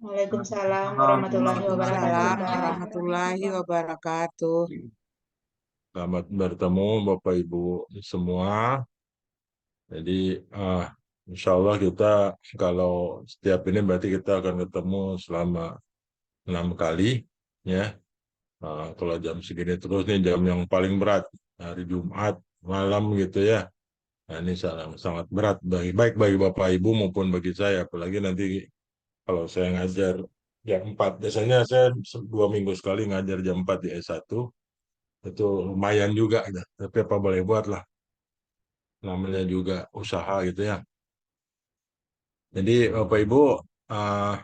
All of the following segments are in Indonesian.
Waalaikumsalam warahmatullahi wabarakatuh, Waalaikumsalam Kak. warahmatullahi wabarakatuh. Selamat bertemu Bapak Ibu semua. Jadi, insya Allah kita kalau setiap ini berarti kita akan ketemu selama 6 kali, ya. Kalau jam segini terus nih jam yang paling berat hari Jumat malam gitu ya. Nah, ini sangat sangat berat baik bagi Bapak Ibu maupun bagi saya. Apalagi nanti kalau saya ngajar jam 4, biasanya saya 2 minggu sekali ngajar jam 4 di S1. Itu lumayan juga, gitu. Tapi apa boleh buat lah, namanya juga usaha gitu ya. Jadi Bapak Ibu, eh,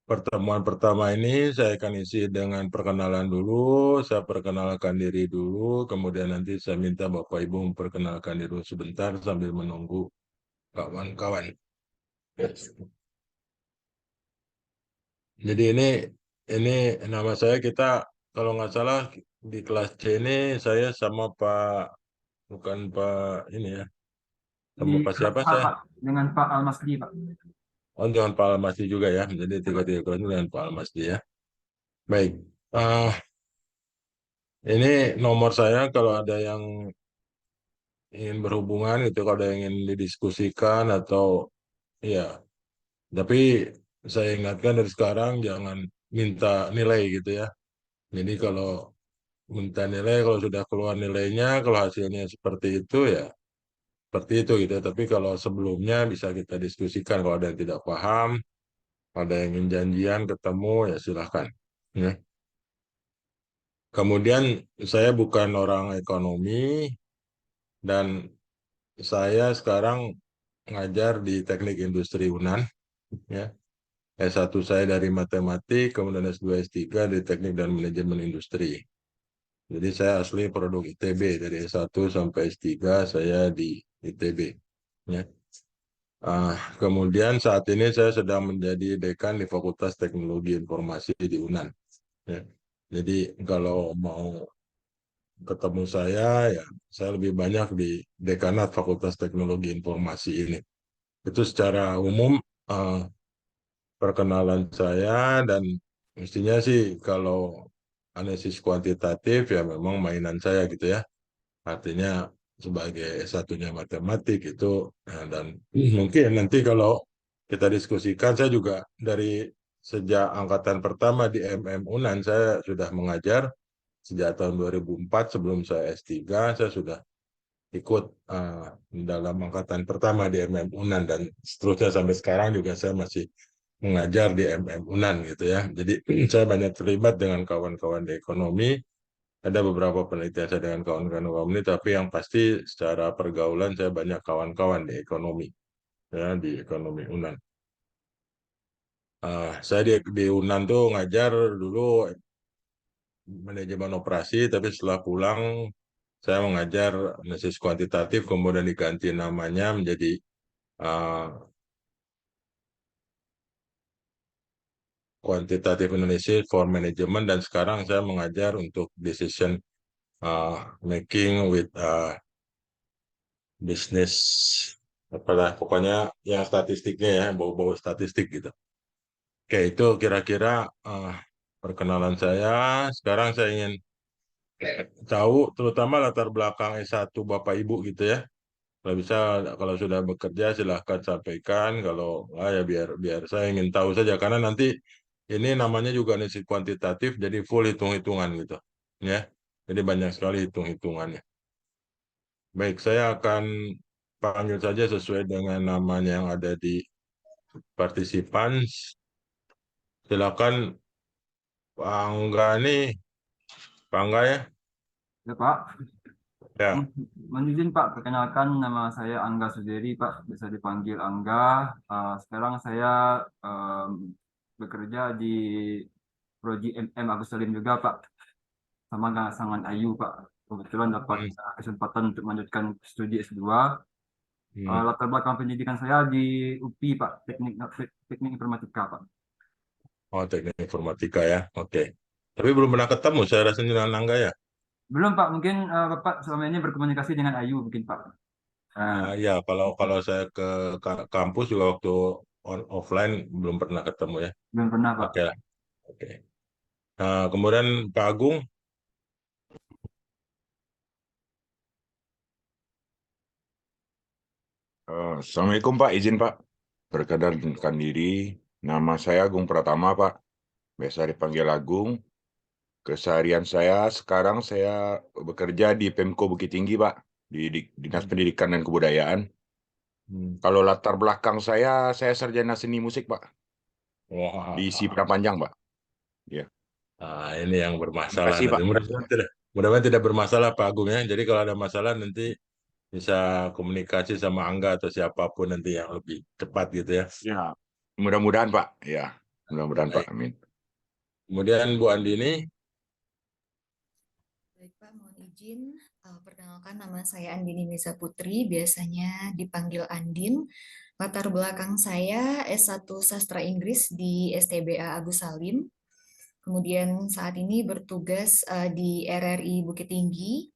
pertemuan pertama ini saya akan isi dengan perkenalan dulu. Saya perkenalkan diri dulu, kemudian nanti saya minta Bapak Ibu memperkenalkan diri dulu sebentar sambil menunggu kawan-kawan. Jadi ini nama saya, kita kalau nggak salah di kelas C ini saya sama Pak, bukan Pak ini ya, Di sama Pak kelas siapa A, saya? Pak, dengan Pak Almasdi, Pak. Oh, dengan Pak Almasdi juga ya. Jadi tiga-tiga kelas ini dengan Pak Almasdi ya. Baik. Ah, ini nomor saya kalau ada yang ingin berhubungan gitu, kalau ada yang ingin didiskusikan atau ya. Tapi saya ingatkan dari sekarang jangan minta nilai gitu ya. Jadi kalau minta nilai, kalau sudah keluar nilainya, kalau hasilnya seperti itu ya seperti itu gitu. Tapi kalau sebelumnya bisa kita diskusikan, kalau ada yang tidak paham, ada yang ingin janjian ketemu ya silahkan. Ya. Kemudian saya bukan orang ekonomi dan saya sekarang ngajar di Teknik Industri UNAN, ya. S1 saya dari matematik, kemudian S2 S3 di Teknik dan Manajemen Industri. Jadi saya asli produk ITB, dari S1 sampai S3 saya di ITB, ya. Kemudian saat ini saya sedang menjadi dekan di Fakultas Teknologi Informasi di UNAN, ya. Jadi kalau mau ketemu ya saya lebih banyak di Dekanat Fakultas Teknologi Informasi ini. Itu secara umum eh, perkenalan saya, dan mestinya sih kalau analisis kuantitatif ya memang mainan saya gitu ya. Artinya sebagai S1-nya matematik itu, dan mungkin nanti kalau kita diskusikan, saya juga dari sejak angkatan pertama di MM UNAN saya sudah mengajar sejak tahun 2004. Sebelum saya S3 saya sudah ikut dalam angkatan pertama di MM UNAN, dan seterusnya sampai sekarang juga saya masih mengajar di MM UNAN gitu ya. Jadi saya banyak terlibat dengan kawan-kawan di ekonomi, ada beberapa penelitian saya dengan kawan-kawan ekonomi, tapi yang pasti secara pergaulan saya banyak kawan-kawan di ekonomi, ya, di ekonomi UNAN. Saya di UNAN tuh ngajar dulu manajemen operasi, tapi setelah pulang saya mengajar analisis kuantitatif, kemudian diganti namanya menjadi uh, Quantitative Analysis for Management, dan sekarang saya mengajar untuk decision making with business, apalah pokoknya yang statistiknya ya, bau-bau statistik gitu. Oke, itu kira-kira uh, perkenalan saya. Sekarang saya ingin tahu terutama latar belakang S1 Bapak Ibu gitu ya. Kalau bisa, kalau sudah bekerja silahkan sampaikan. Kalau ya biar biar saya ingin tahu saja, karena nanti ini namanya juga analisis kuantitatif, jadi full hitung-hitungan gitu, ya. Jadi banyak sekali hitung-hitungannya. Baik, saya akan panggil saja sesuai dengan namanya yang ada di partisipan. Silakan Pak Angga nih, Pak Angga ya. Ya, Pak. Ya, Mohon izin, Pak, perkenalkan nama saya Angga Suderi, Pak. Bisa dipanggil Angga. Sekarang saya em, bekerja di Prodi MM Agus Salim juga, Pak. Sama dengan Sangan Ayu, Pak. Kebetulan dapat hmm, kesempatan untuk melanjutkan studi S2. hmm. Latar belakang pendidikan saya di UPI, Pak. Teknik Informatika, Pak. Oh, teknik informatika ya, oke. Tapi belum pernah ketemu saya rasanya dengan Angga ya. Belum, Pak. Mungkin Bapak selama ini berkomunikasi dengan Ayu, mungkin, Pak. Eh, Ya, kalau kalau saya ke kampus juga waktu offline belum pernah ketemu ya. Belum pernah Pak. Oke lah. Oke. Nah, kemudian Pak Agung. Assalamualaikum Pak, izin Pak. Perkenalkan diri, nama saya Agung Pratama Pak. Biasa dipanggil Agung. Keseharian sekarang saya bekerja di Pemko Bukit Tinggi Pak, di Dinas Pendidikan dan Kebudayaan. Kalau latar belakang saya sarjana seni musik Pak, Wah, di Sipra Panjang Pak. nah, ini yang bermasalah. Terima kasih, Pak. Mudah-mudahan tidak bermasalah Pak Agung ya. Jadi kalau ada masalah nanti bisa komunikasi sama Angga atau siapapun nanti yang lebih cepat gitu ya. Ya, mudah-mudahan Pak. Ya, mudah-mudahan Pak. Baik. Amin. Kemudian Bu Andini. Baik Pak, mohon izin. Perkenalkan, nama saya Andini Nisa Putri, biasanya dipanggil Andin. Latar belakang saya S1 Sastra Inggris di STBA Agus Salim. Kemudian saat ini bertugas di RRI Bukit Tinggi,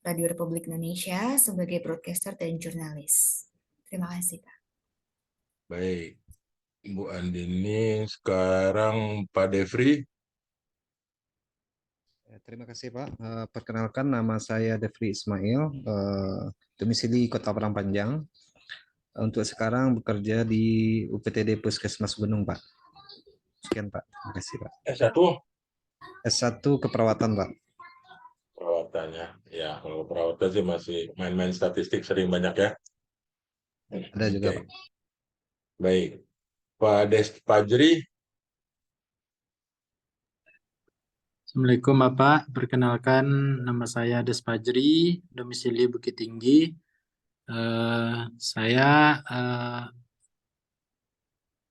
Radio Republik Indonesia sebagai broadcaster dan jurnalis. Terima kasih Pak. Baik. Bu Andini, sekarang Pak Devri. Terima kasih Pak. Perkenalkan, nama saya Devri Ismail, domisili Kota Padang Panjang. Untuk sekarang bekerja di UPTD Puskesmas Gunung Pak. Sekian Pak. Terima kasih Pak. S1? S1 keperawatan Pak. Perawatannya. Ya, kalau perawatan sih masih main-main statistik sering banyak ya. Ada juga Oke. Pak. Baik. Pak Des Fajri. Assalamualaikum Bapak, perkenalkan nama saya Des Fajri, domisili Bukit Tinggi. Saya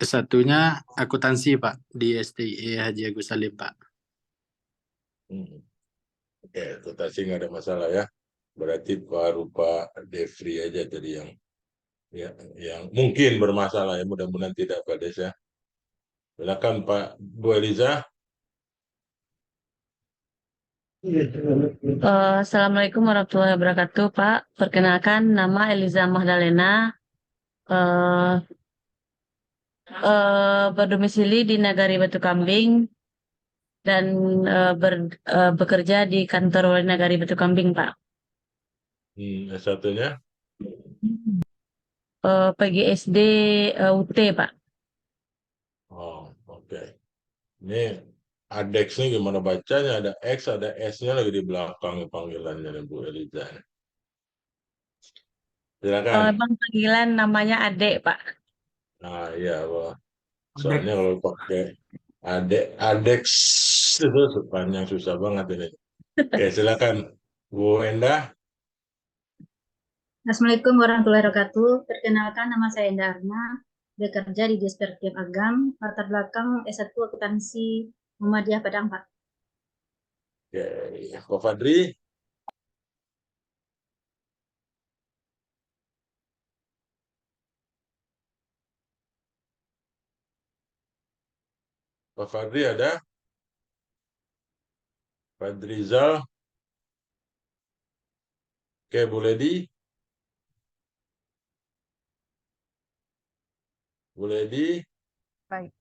S1-nya akuntansi Pak di STIE Haji Agus Salim Pak. Oke, akuntansi nggak ada masalah ya. Berarti baru Pak Devri aja tadi yang mungkin bermasalah ya. Mudah-mudahan tidak Pak Des ya. Silakan Pak Bu Eliza. Assalamualaikum warahmatullahi wabarakatuh, Pak. Perkenalkan, nama Eliza Magdalena, berdomisili di Nagari Batu Kambing dan bekerja di kantor Wali Nagari Batu Kambing, Pak. S1-nya? PGSD UT, Pak. Oh, oke. Ini ADEX-nya gimana bacanya? Ada X, ada S-nya lagi di belakang panggilannya nih, Bu Eliza. Silakan. Bang, panggilan namanya Adek, Pak. Nah, iya, Pak. Soalnya kalau pakai ADEX itu sepanjang susah banget ini. Oke, silakan Bu Endah. Assalamualaikum warahmatullahi wabarakatuh. Perkenalkan, nama saya Enda Arna, bekerja di Disperkim Agam, latar belakang S1 akuntansi Muhammadiyah Padang, Pak. Oke, Pak Fadri. Pak Fadri ada? Fadrizal. Oke, Bu Ledi. Bu Ledi. Baik,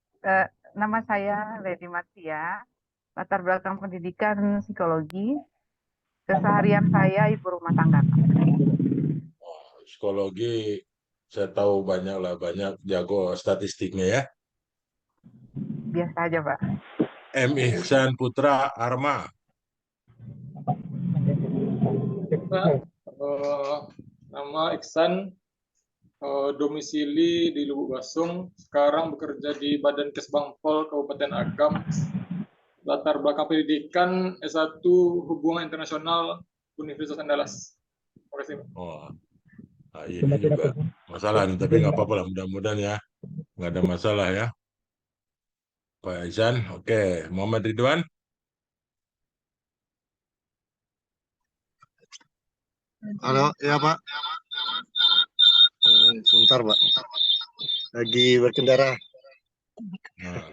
nama saya Ledi Martia, latar belakang pendidikan psikologi, keseharian saya ibu rumah tangga. Psikologi, saya tahu banyak jago statistiknya ya. Biasa aja, Pak. M. Ihsan Putra Arma. Nama Iksan, domisili di Lubuk Basung, sekarang bekerja di Badan Kesbangpol Kabupaten Agam. Latar belakang pendidikan S1 Hubungan Internasional Universitas Andalas. Terima kasih. Oh, nah, ini juga masalah nih, tapi nggak apa-apa lah, mudah-mudahan ya nggak ada masalah ya. Pak Ihsan, oke. Muhammad Ridwan. Halo, ya Pak. Sebentar Pak. Lagi berkendara. Nah,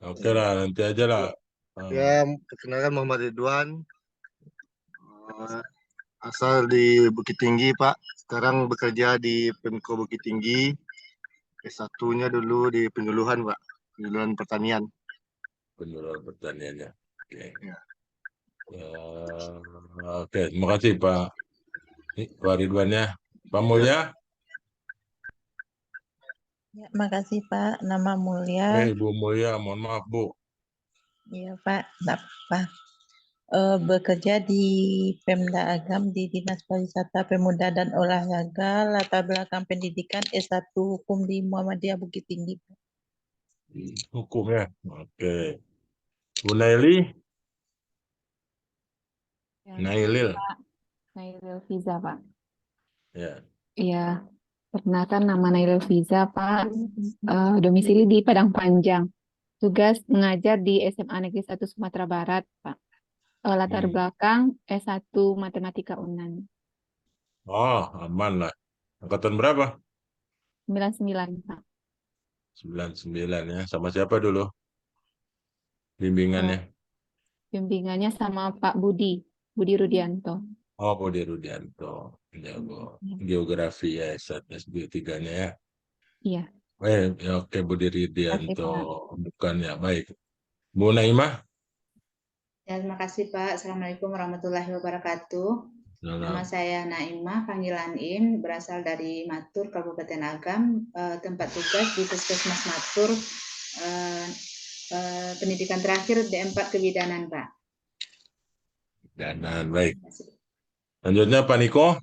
oke lah, nanti aja lah. Ya, perkenalkan Muhammad Ridwan. Asal di Bukit Tinggi Pak. Sekarang bekerja di Pemko Bukit Tinggi. S1-nya dulu di penyuluhan, Pak. Penyuluhan pertanian. Penyuluhan pertaniannya. Oke. Ya. Oke, terima kasih Pak Ridwan ya. Pak Mulya, Ya, makasih Pak. Nama Mulia. Ibu Mulya, mohon maaf Bu. Iya Pak, enggak apa. Bekerja di Pemda Agam di Dinas Pariwisata Pemuda dan Olahraga, latar belakang pendidikan S1 Hukum di Muhammadiyah Bukit Tinggi. Hukum ya. Oke. Bu Naili, Ya, Nailil. Pak. Nailil Fiza, Pak. Ya. Iya, perkenalkan nama Nailil Fiza, Pak. Domisili di Padang Panjang. Tugas mengajar di SMA Negeri 1 Sumatera Barat, Pak. Latar belakang S1 Matematika UNAN. Oh, aman lah. Angkatan berapa? 99, Pak. 99 ya. Sama siapa dulu? Bimbingannya. Bimbingannya sama Pak Budi Rudianto. Oh, Budi Rudianto. Jago. Geografi ya, S3-nya ya. Iya. Ya, oke, Budi Rudianto. Pak. Bukan ya, baik. Bu Naimah? Ya, terima kasih Pak. Assalamualaikum warahmatullahi wabarakatuh. Nama saya Naimah, panggilan Im, berasal dari Matur, Kabupaten Agam, tempat tugas di Puskesmas Matur, pendidikan terakhir D4 Kebidanan, Pak. Kebidanan, baik. Lanjutnya Pak Niko.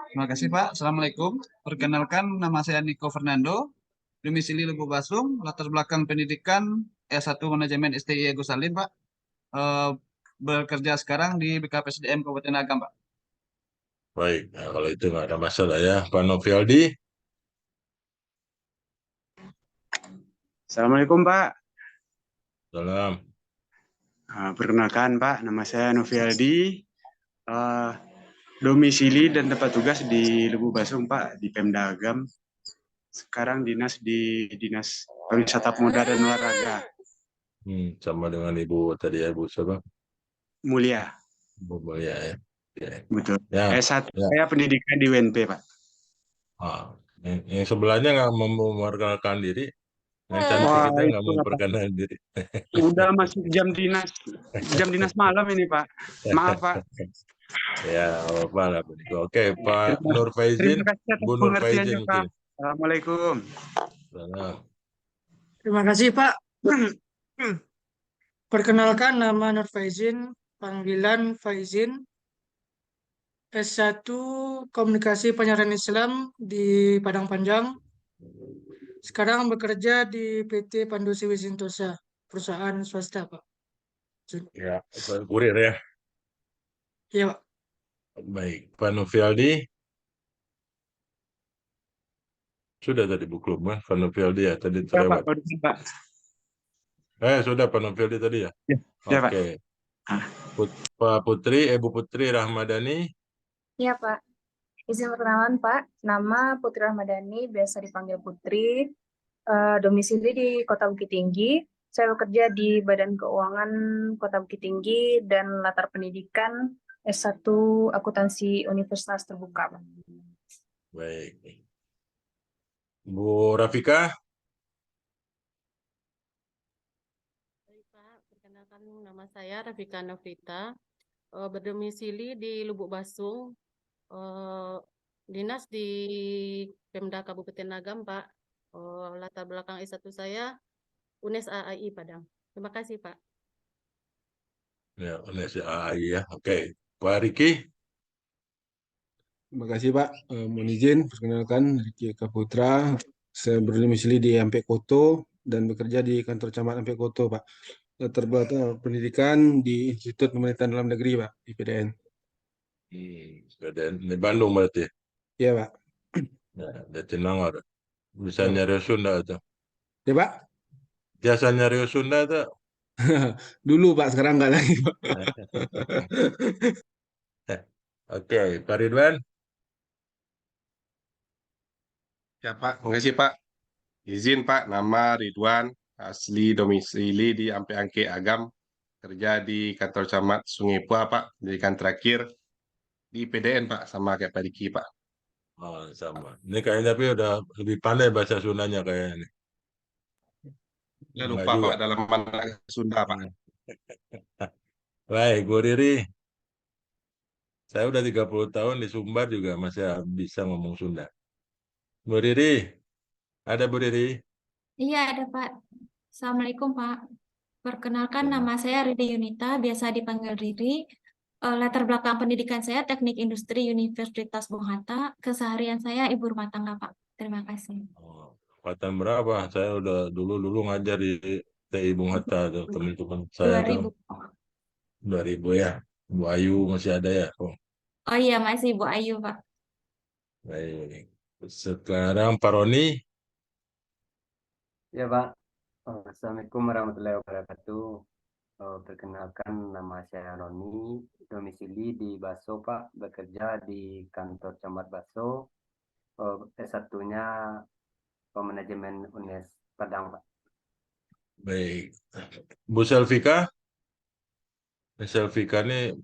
Terima kasih Pak. Assalamualaikum. Perkenalkan nama saya Niko Fernando, domisili Lubuk Basung, latar belakang pendidikan S1 Manajemen STI Agus Salim, Pak. Bekerja sekarang di BKPSDM Kabupaten Agam, Pak. Baik, nah, kalau itu nggak ada masalah ya. Pak Novialdi. Assalamualaikum Pak. Salam. Perkenalkan Pak, nama saya Novialdi. Domisili dan tempat tugas di Lubuk Basung Pak, di Pemda Agam. Sekarang dinas di Dinas Pariwisata Pemuda dan Olahraga. Sama dengan Ibu tadi ya, Ibu siapa? Mulia. Ibu Mulia ya. Okay. Betul. Ya, S1 ya. saya pendidikan di UNP Pak. Yang sebelahnya nggak mau memperkenalkan diri. Yang cantik Wah, kita nggak itu mau apa? memperkenalkan diri. Udah masuk jam dinas malam ini Pak. Maaf Pak. Ya, apa lah. Oke, Pak Nur Faizin. Terima kasih atas Bu Nur pengertiannya Faizin. Pak. Assalamualaikum. Salam. Terima kasih Pak. Perkenalkan nama Nur Faizin, panggilan Faizin, S1 Komunikasi Penyiaran Islam di Padang Panjang. Sekarang bekerja di PT Pandu Siwi Sentosa, perusahaan swasta Pak. Ya, kurir ya. Iya Pak. Baik, Pak Novialdi. Sudah tadi Bu Klub, Pak Novialdi ya, tadi terlewat. Pak. Sudah Pak Novialdi tadi ya? Ya, Pak. Oke. Pak Putri, Ibu Putri Rahmadani. Iya, Pak. Izin perkenalan, Pak. Nama Putri Rahmadani, biasa dipanggil Putri. Domisili di Kota Bukit Tinggi. Saya bekerja di Badan Keuangan Kota Bukit Tinggi dan latar pendidikan S1 Akuntansi Universitas Terbuka, Pak. Baik. Bu Rafika. Baik, Pak. Perkenalkan nama saya Rafika Nofrita, berdomisili di Lubuk Basung, dinas di Pemda Kabupaten Agam, Pak. Latar belakang S1 saya UNES AAI Padang. Terima kasih, Pak. Ya, UNES AAI ya. Oke. Pak Riki. Terima kasih Pak. Mohon izin, perkenalkan Riki Eka Putra. Saya berdomisili di Ampek Koto dan bekerja di kantor camat Ampek Koto, Pak. Latar belakang pendidikan di Institut Pemerintahan Dalam Negeri, Pak, di PDN. PDN di Bandung berarti? Iya, Pak. Ya, di Tinangor. Bisa nyari Sunda itu? Ya, Pak? Biasa nyari Sunda itu? Dulu, Pak. Sekarang enggak lagi, Pak. Oke, Pak Ridwan. Ya Pak, makasih Pak. Izin Pak, nama Ridwan, asli domisili di Ampe Angke Agam, kerja di kantor camat Sungai Pua Pak, pendidikan terakhir di PDN Pak, sama kayak Pak Diki Pak. Oh, sama. Ini kayaknya tapi udah lebih pandai bahasa Sundanya kayaknya. Saya Enggak lupa juga. Pak dalam mana Sunda Pak. Baik, Bu Riri. Saya udah 30 tahun di Sumbar juga masih bisa ngomong Sunda. Bu Riri, ada Bu Riri? Iya, ada Pak. Assalamualaikum Pak. Perkenalkan Ya. nama saya Riri Yunita, biasa dipanggil Riri. Latar belakang pendidikan saya Teknik Industri Universitas Bung Hatta. Keseharian saya ibu rumah tangga Pak. Terima kasih. Angkatan berapa? Saya udah dulu ngajar di TI Bung Hatta tuh teman-teman saya tuh 2000. 2000 ya. Bu Ayu masih ada ya? Oh, Oh iya, masih Bu Ayu Pak. baik. Sekarang Pak Roni. Ya Pak, Assalamualaikum warahmatullahi wabarakatuh. Perkenalkan nama saya Roni, domisili di Baso Pak, bekerja di kantor Camat Baso. S1-nya manajemen UNES Padang Pak. Baik. Bu Selvika. Selvika ini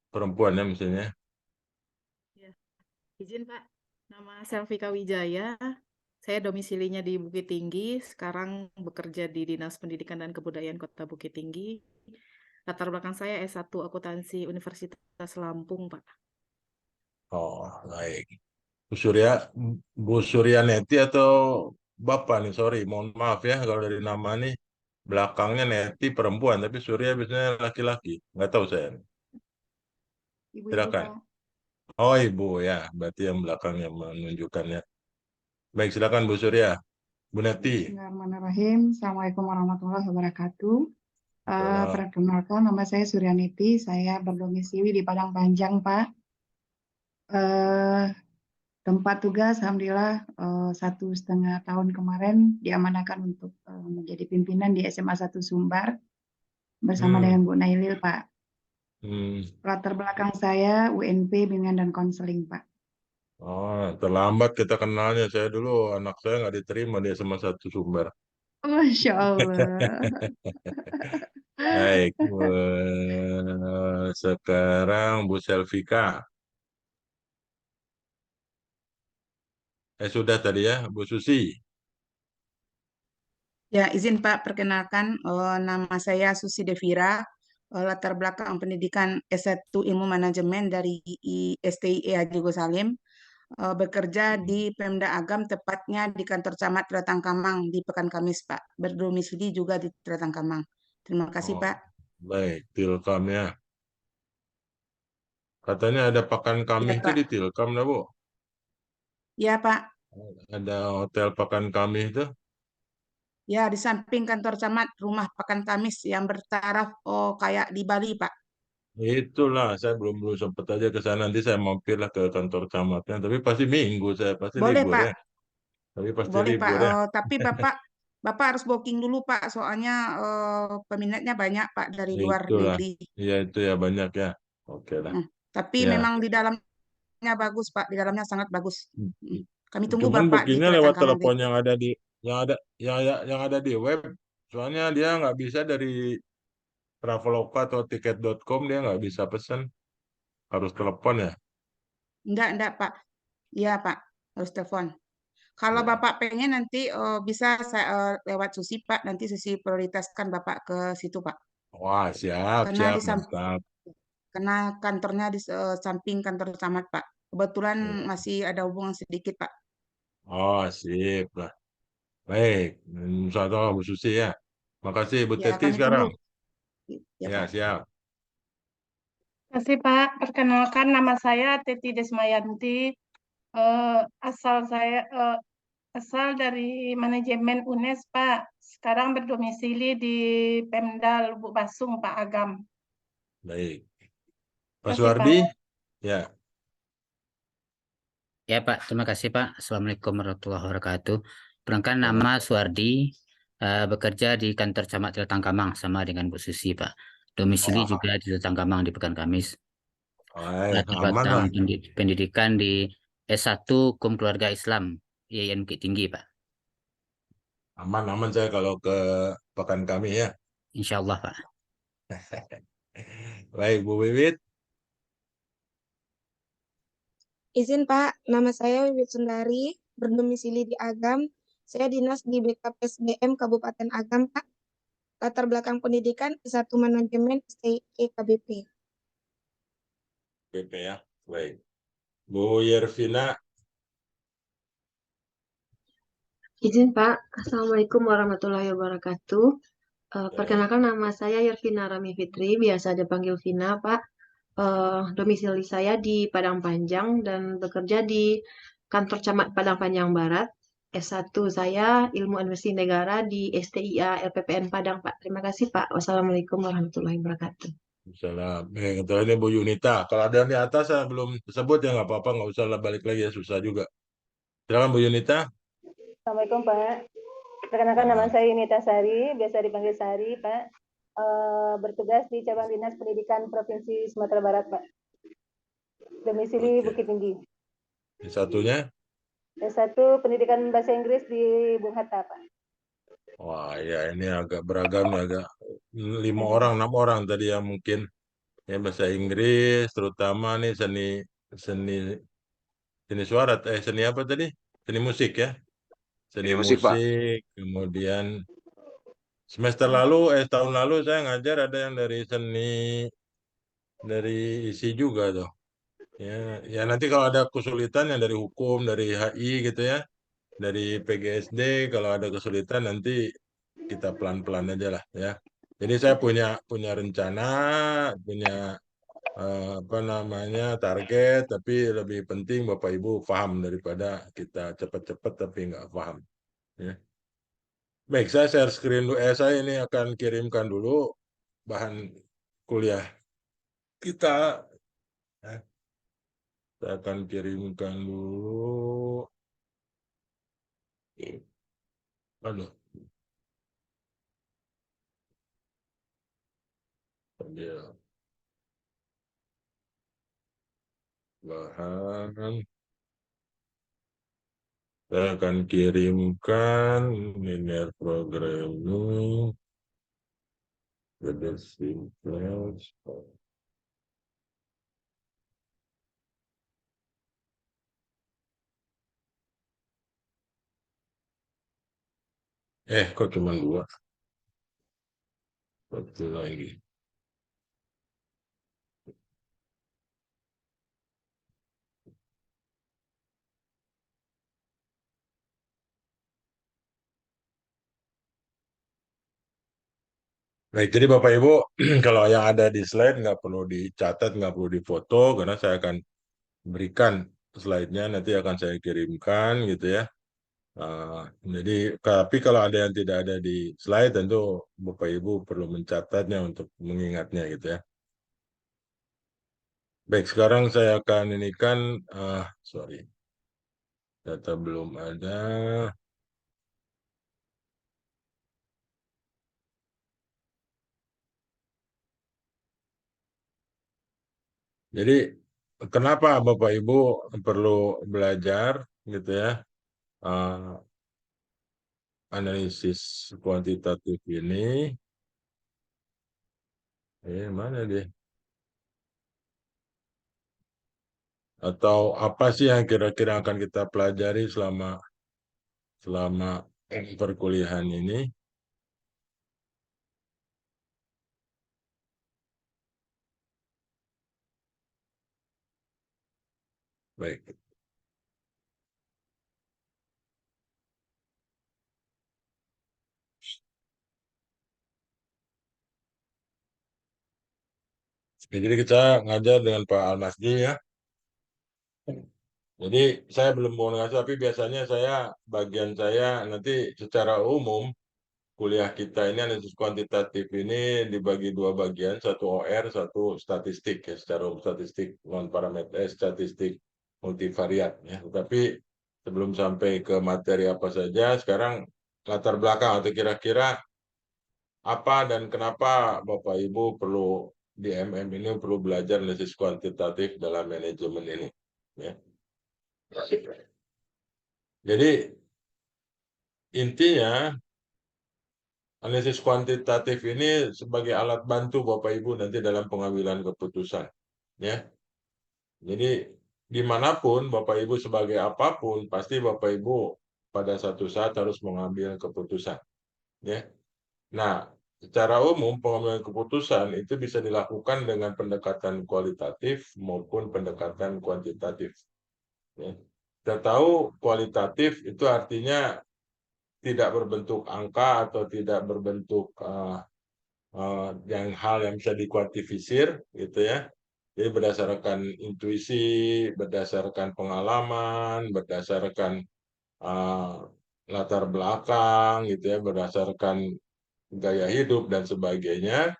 perempuan ya misalnya. Ya, izin Pak, nama Selvika Wijaya. Saya domisilinya di Bukit Tinggi, sekarang bekerja di Dinas Pendidikan dan Kebudayaan Kota Bukit Tinggi. Latar belakang saya S1 Akuntansi Universitas Lampung, Pak. Oh, baik. Bu Suryaneti atau Bapak nih, sorry, mohon maaf ya kalau dari nama nih belakangnya Neti perempuan, tapi Surya biasanya laki-laki. Nggak tahu saya. Ibu-ibu Silakan. Pak. Oh, Ibu ya, berarti yang belakangnya menunjukkannya. Baik, silakan Bu Surya. Bu Neti. Bismillahirrahmanirrahim. Assalamualaikum warahmatullahi wabarakatuh. Salam. Perkenalkan, nama saya Suryaniti. Saya berdomisili di Padang Panjang, Pak. Tempat tugas, alhamdulillah 1,5 tahun kemarin diamanahkan untuk menjadi pimpinan di SMA 1 Sumbar bersama dengan Bu Nailil, Pak. Latar belakang saya UNP Bimbingan dan Konseling, Pak. Oh, terlambat kita kenalnya. Saya dulu anak saya nggak diterima di SMA 1 Sumbar. Masya Allah. Baik, sekarang Bu Selvika. Sudah tadi ya, Bu Susi. Ya, izin Pak, perkenalkan nama saya Susi Devira, latar belakang pendidikan S1 Ilmu Manajemen dari STIE Haji Gosalim, bekerja di Pemda Agam, tepatnya di kantor Camat Tratangkamang di Pekan Kamis, Pak. Berdomisili juga di Tratangkamang. Terima kasih, Pak. Baik, Tilkam ya. Katanya ada Pekan Kamis itu Pak. di Tilkam, dah, Bu? Ya, Pak. Ada hotel Pekan Kamis itu? Ya, di samping kantor camat, rumah Pekan Kamis yang bertaraf kayak di Bali, Pak. Itulah, saya belum sempat aja ke sana. Nanti saya mampirlah ke kantor camatnya. Tapi pasti minggu, saya pasti Boleh, libur Pak. ya. Tapi pasti Boleh, Pak. libur ya. Tapi Bapak harus booking dulu, Pak. Soalnya peminatnya banyak, Pak, dari luar Itulah, negeri. iya itu ya banyak ya. Oke lah. Tapi Ya. memang di dalamnya bagus, Pak. Di dalamnya sangat bagus. Kami tunggu Cuman Bapak di bookingnya lewat Tratangkamang. telepon yang ada di web. Soalnya dia nggak bisa dari Traveloka atau tiket.com, dia nggak bisa pesan. Harus telepon ya. Enggak, Pak. Iya, Pak. Harus telepon. Kalau Bapak pengen nanti bisa saya lewat Susi, Pak. Nanti Susi prioritaskan Bapak ke situ, Pak. Wah, siap, Karena mantap. karena kantornya di samping kantor camat, Pak. Kebetulan masih ada hubungan sedikit, Pak. Oh, sip lah. Baik, Insya Bu Susi ya. Makasih Bu Ya, Teti kami sekarang. tunggu. Ya, Pak. siap. Terima kasih Pak. Perkenalkan nama saya Teti Desmayanti. Asal dari manajemen UNES, Pak. Sekarang berdomisili di Pemda Lubuk Basung, Pak Agam. Baik. Pak Terima kasih, Suwardi? Pak. Ya. Ya Pak, terima kasih Pak. Assalamualaikum warahmatullahi wabarakatuh. Perkenalkan nama Suwardi, bekerja di kantor Camat Tratangkamang sama dengan Bu Susi Pak. Domisili juga di Tratangkamang di Pekan Kamis. Latar belakang pendidikan di S1 Hukum Keluarga Islam IAIN Bukit Tinggi Pak. Aman saya kalau ke Pekan Kamis ya. Insya Allah Pak. Baik Bu Wiwit. Izin Pak, nama saya Wiwit Sundari, berdomisili di Agam. Saya dinas di BKPSDM Kabupaten Agam, Pak. Latar belakang pendidikan S1 Manajemen STI KBP. PP ya, baik. Bu Yervina. Izin Pak, Assalamualaikum warahmatullahi wabarakatuh. Perkenalkan nama saya Yervina Rami Fitri, biasa dipanggil Vina Pak. Domisili saya di Padang Panjang dan bekerja di kantor camat Padang Panjang Barat. S1 saya Ilmu Administrasi Negara di STIA LPPN Padang Pak. Terima kasih Pak. Wassalamualaikum warahmatullahi wabarakatuh. Salam. Ini Bu Yunita. Kalau ada yang di atas saya belum sebut ya nggak apa-apa, nggak usah lah balik lagi ya, susah juga. Silakan Bu Yunita. Assalamualaikum Pak. Perkenalkan nama saya Yunita Sari, biasa dipanggil Sari Pak. Bertugas di cabang dinas pendidikan Provinsi Sumatera Barat Pak. Domisili Bukit Tinggi. Satunya? S1 pendidikan bahasa Inggris di Bung Hatta Pak. Wah ya ini agak beragam nih, agak 5 orang, 6 orang tadi yang mungkin ya bahasa Inggris, terutama nih seni suara, seni apa tadi? Seni musik ya? Seni musik, Pak. Kemudian semester lalu, tahun lalu saya ngajar ada yang dari dari isi juga tuh. Ya nanti kalau ada kesulitan yang dari hukum, dari HI gitu ya, dari PGSD, kalau ada kesulitan nanti kita pelan-pelan aja lah ya. Jadi saya punya rencana, punya apa namanya target, tapi lebih penting Bapak Ibu paham daripada kita cepat-cepat tapi nggak paham. Ya. Baik, saya share screen dulu. Saya ini akan kirimkan dulu bahan kuliah kita. Ya. Saya akan kirimkan dulu. Aduh. Ya. Bahan. Saya akan kirimkan linear programming. Basic class. Kok cuma 2? Satu lagi. Baik, jadi Bapak Ibu, kalau yang ada di slide nggak perlu dicatat, nggak perlu difoto, karena saya akan berikan slide-nya, nanti akan saya kirimkan gitu ya. Jadi, tapi kalau ada yang tidak ada di slide, tentu Bapak Ibu perlu mencatatnya untuk mengingatnya gitu ya. Baik, sekarang saya akan inikan, sorry, data belum ada. Jadi, kenapa Bapak Ibu perlu belajar gitu ya, analisis kuantitatif ini? Mana dia? Atau apa sih yang kira-kira akan kita pelajari selama perkuliahan ini? Baik. Jadi kita ngajar dengan Pak Almasdi ya. Jadi saya belum mau ngasih, tapi biasanya bagian saya nanti secara umum kuliah kita ini analisis kuantitatif ini dibagi 2 bagian, satu OR, satu statistik ya, secara umum statistik non parameter, statistik multivariat ya. Tapi sebelum sampai ke materi apa saja, sekarang latar belakang atau kira-kira apa dan kenapa Bapak Ibu perlu di MM ini perlu belajar analisis kuantitatif dalam manajemen ini ya. Jadi intinya analisis kuantitatif ini sebagai alat bantu Bapak Ibu nanti dalam pengambilan keputusan ya. Jadi dimanapun Bapak Ibu sebagai apapun, pasti Bapak Ibu pada satu saat harus mengambil keputusan. Ya. Nah, secara umum pengambilan keputusan itu bisa dilakukan dengan pendekatan kualitatif maupun pendekatan kuantitatif. Ya. Kita tahu kualitatif itu artinya tidak berbentuk angka atau tidak berbentuk hal yang bisa dikuantifisir, gitu ya. Jadi berdasarkan intuisi, berdasarkan pengalaman, berdasarkan latar belakang, gitu ya, berdasarkan gaya hidup dan sebagainya,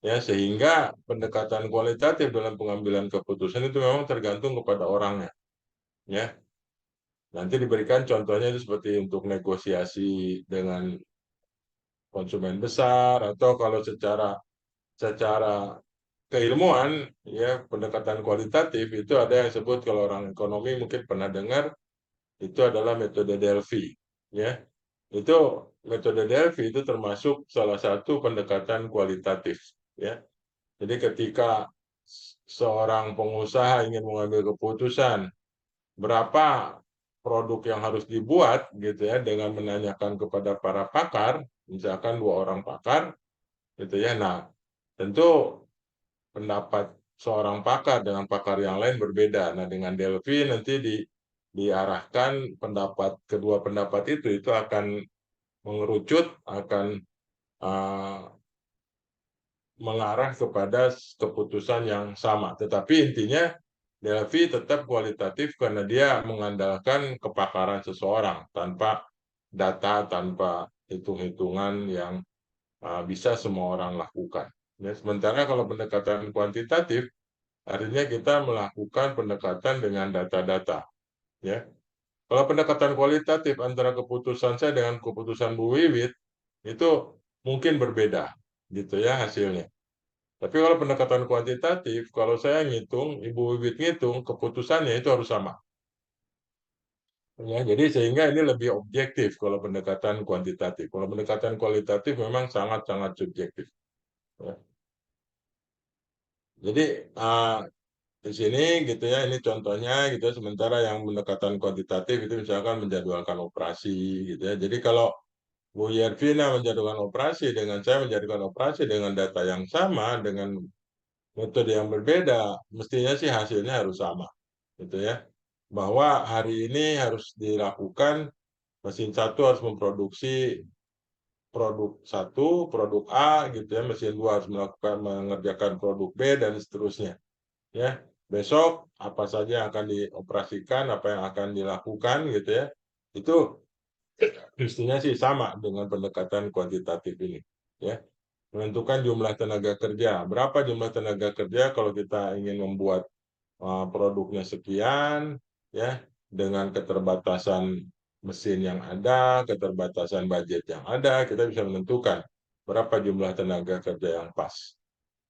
ya, sehingga pendekatan kualitatif dalam pengambilan keputusan itu memang tergantung kepada orangnya, ya. Nanti diberikan contohnya itu seperti untuk negosiasi dengan konsumen besar, atau kalau secara keilmuan, ya, pendekatan kualitatif itu ada yang disebut, kalau orang ekonomi mungkin pernah dengar, itu adalah metode Delphi, ya. Itu metode Delphi itu termasuk salah satu pendekatan kualitatif, ya. Jadi ketika seorang pengusaha ingin mengambil keputusan berapa produk yang harus dibuat, gitu ya, dengan menanyakan kepada para pakar, misalkan 2 orang pakar, gitu ya. Nah, tentu pendapat seorang pakar dengan pakar yang lain berbeda. Nah, dengan Delphi nanti diarahkan kedua pendapat itu akan mengerucut, akan mengarah kepada keputusan yang sama. Tetapi intinya Delphi tetap kualitatif karena dia mengandalkan kepakaran seseorang tanpa data, tanpa hitung-hitungan yang bisa semua orang lakukan. Ya, sementara kalau pendekatan kuantitatif, artinya kita melakukan pendekatan dengan data-data. Ya. Kalau pendekatan kualitatif antara keputusan saya dengan keputusan Bu Wiwit, itu mungkin berbeda, gitu ya, hasilnya. Tapi kalau pendekatan kuantitatif, kalau saya ngitung, Ibu Wiwit ngitung, keputusannya itu harus sama. Ya, jadi sehingga ini lebih objektif kalau pendekatan kuantitatif. Kalau pendekatan kualitatif memang sangat-sangat subjektif. Ya. Jadi di sini, gitu ya, ini contohnya, gitu. Sementara yang pendekatan kuantitatif itu misalkan menjadwalkan operasi, gitu ya. Jadi kalau Bu Yervina menjadwalkan operasi dengan saya menjadwalkan operasi dengan data yang sama, dengan metode yang berbeda, mestinya sih hasilnya harus sama, gitu ya. Bahwa hari ini harus dilakukan, mesin satu harus memproduksi produk satu, produk A, gitu ya. Mesin dua harus mengerjakan produk B dan seterusnya. Ya, besok apa saja yang akan dioperasikan, apa yang akan dilakukan, gitu ya. Itu mestinya sih sama dengan pendekatan kuantitatif ini, ya. Menentukan jumlah tenaga kerja. Berapa jumlah tenaga kerja kalau kita ingin membuat produknya sekian, ya, dengan keterbatasan mesin yang ada, keterbatasan budget yang ada, kita bisa menentukan berapa jumlah tenaga kerja yang pas.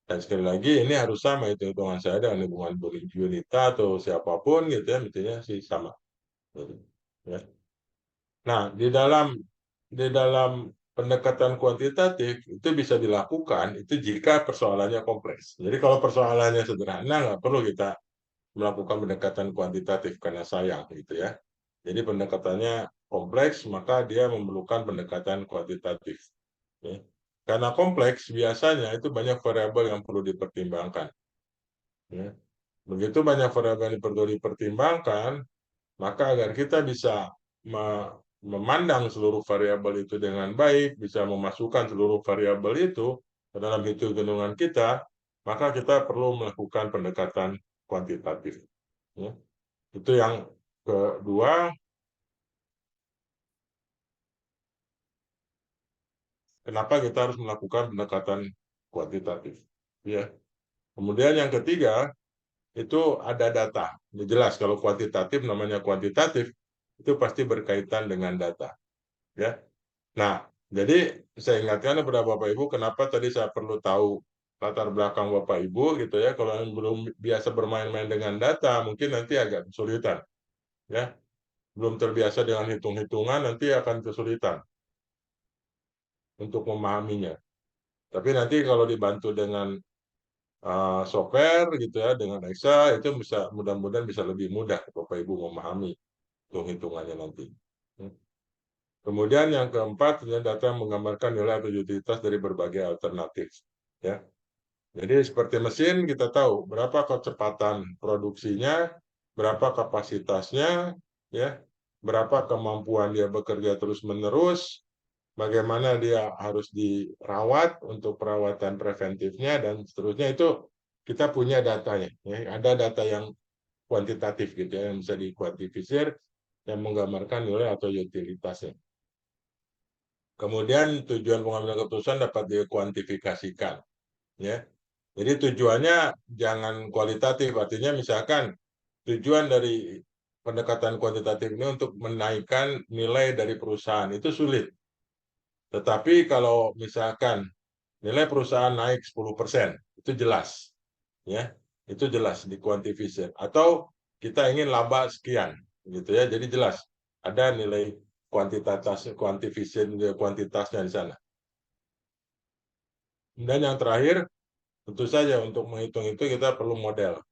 Dan sekali lagi ini harus sama hitung-hitungan saya dengan hubungan Bu Yunita atau siapapun, gitu ya, mestinya sih sama. Ya. Nah, di dalam pendekatan kuantitatif itu bisa dilakukan itu jika persoalannya kompleks. Jadi kalau persoalannya sederhana, nggak perlu kita melakukan pendekatan kuantitatif karena sayang, gitu ya. Jadi pendekatannya kompleks, maka dia memerlukan pendekatan kuantitatif. Ya. Karena kompleks, biasanya itu banyak variabel yang perlu dipertimbangkan. Ya. Begitu banyak variabel yang perlu dipertimbangkan, maka agar kita bisa memandang seluruh variabel itu dengan baik, bisa memasukkan seluruh variabel itu ke dalam hitung-hitungan kita, maka kita perlu melakukan pendekatan kuantitatif. Ya. Itu yang kedua. Kenapa kita harus melakukan pendekatan kuantitatif? Ya. Kemudian yang ketiga, itu ada data. Ini jelas kalau kuantitatif namanya kuantitatif, itu pasti berkaitan dengan data. Ya. Nah, jadi saya ingatkan kepada Bapak Ibu, kenapa tadi saya perlu tahu latar belakang Bapak Ibu, gitu ya. Kalau yang belum biasa bermain-main dengan data, mungkin nanti agak kesulitan. Ya. Belum terbiasa dengan hitung-hitungan, nanti akan kesulitan untuk memahaminya. Tapi nanti kalau dibantu dengan software gitu ya dengan Excel itu bisa mudah-mudahan bisa lebih mudah Bapak Ibu memahami hitung-hitungannya nanti. Kemudian yang keempat, data yang menggambarkan nilai atau utilitas dari berbagai alternatif. Ya. Jadi seperti mesin kita tahu berapa kecepatan produksinya, berapa kapasitasnya, ya, berapa kemampuan dia bekerja terus-menerus, bagaimana dia harus dirawat untuk perawatan preventifnya dan seterusnya itu kita punya datanya. Ya. Ada data yang kuantitatif gitu ya, yang bisa dikuantifisir yang menggambarkan nilai atau utilitasnya. Kemudian tujuan pengambilan keputusan dapat dikuantifikasikan, ya. Jadi tujuannya jangan kualitatif, artinya misalkan tujuan dari pendekatan kuantitatif ini untuk menaikkan nilai dari perusahaan itu sulit. Tetapi kalau misalkan nilai perusahaan naik 10%, itu jelas, ya, itu jelas dikuantifisir. Atau kita ingin laba sekian, gitu ya, jadi jelas ada nilai kuantitasnya di sana. Dan yang terakhir, tentu saja untuk menghitung itu kita perlu model,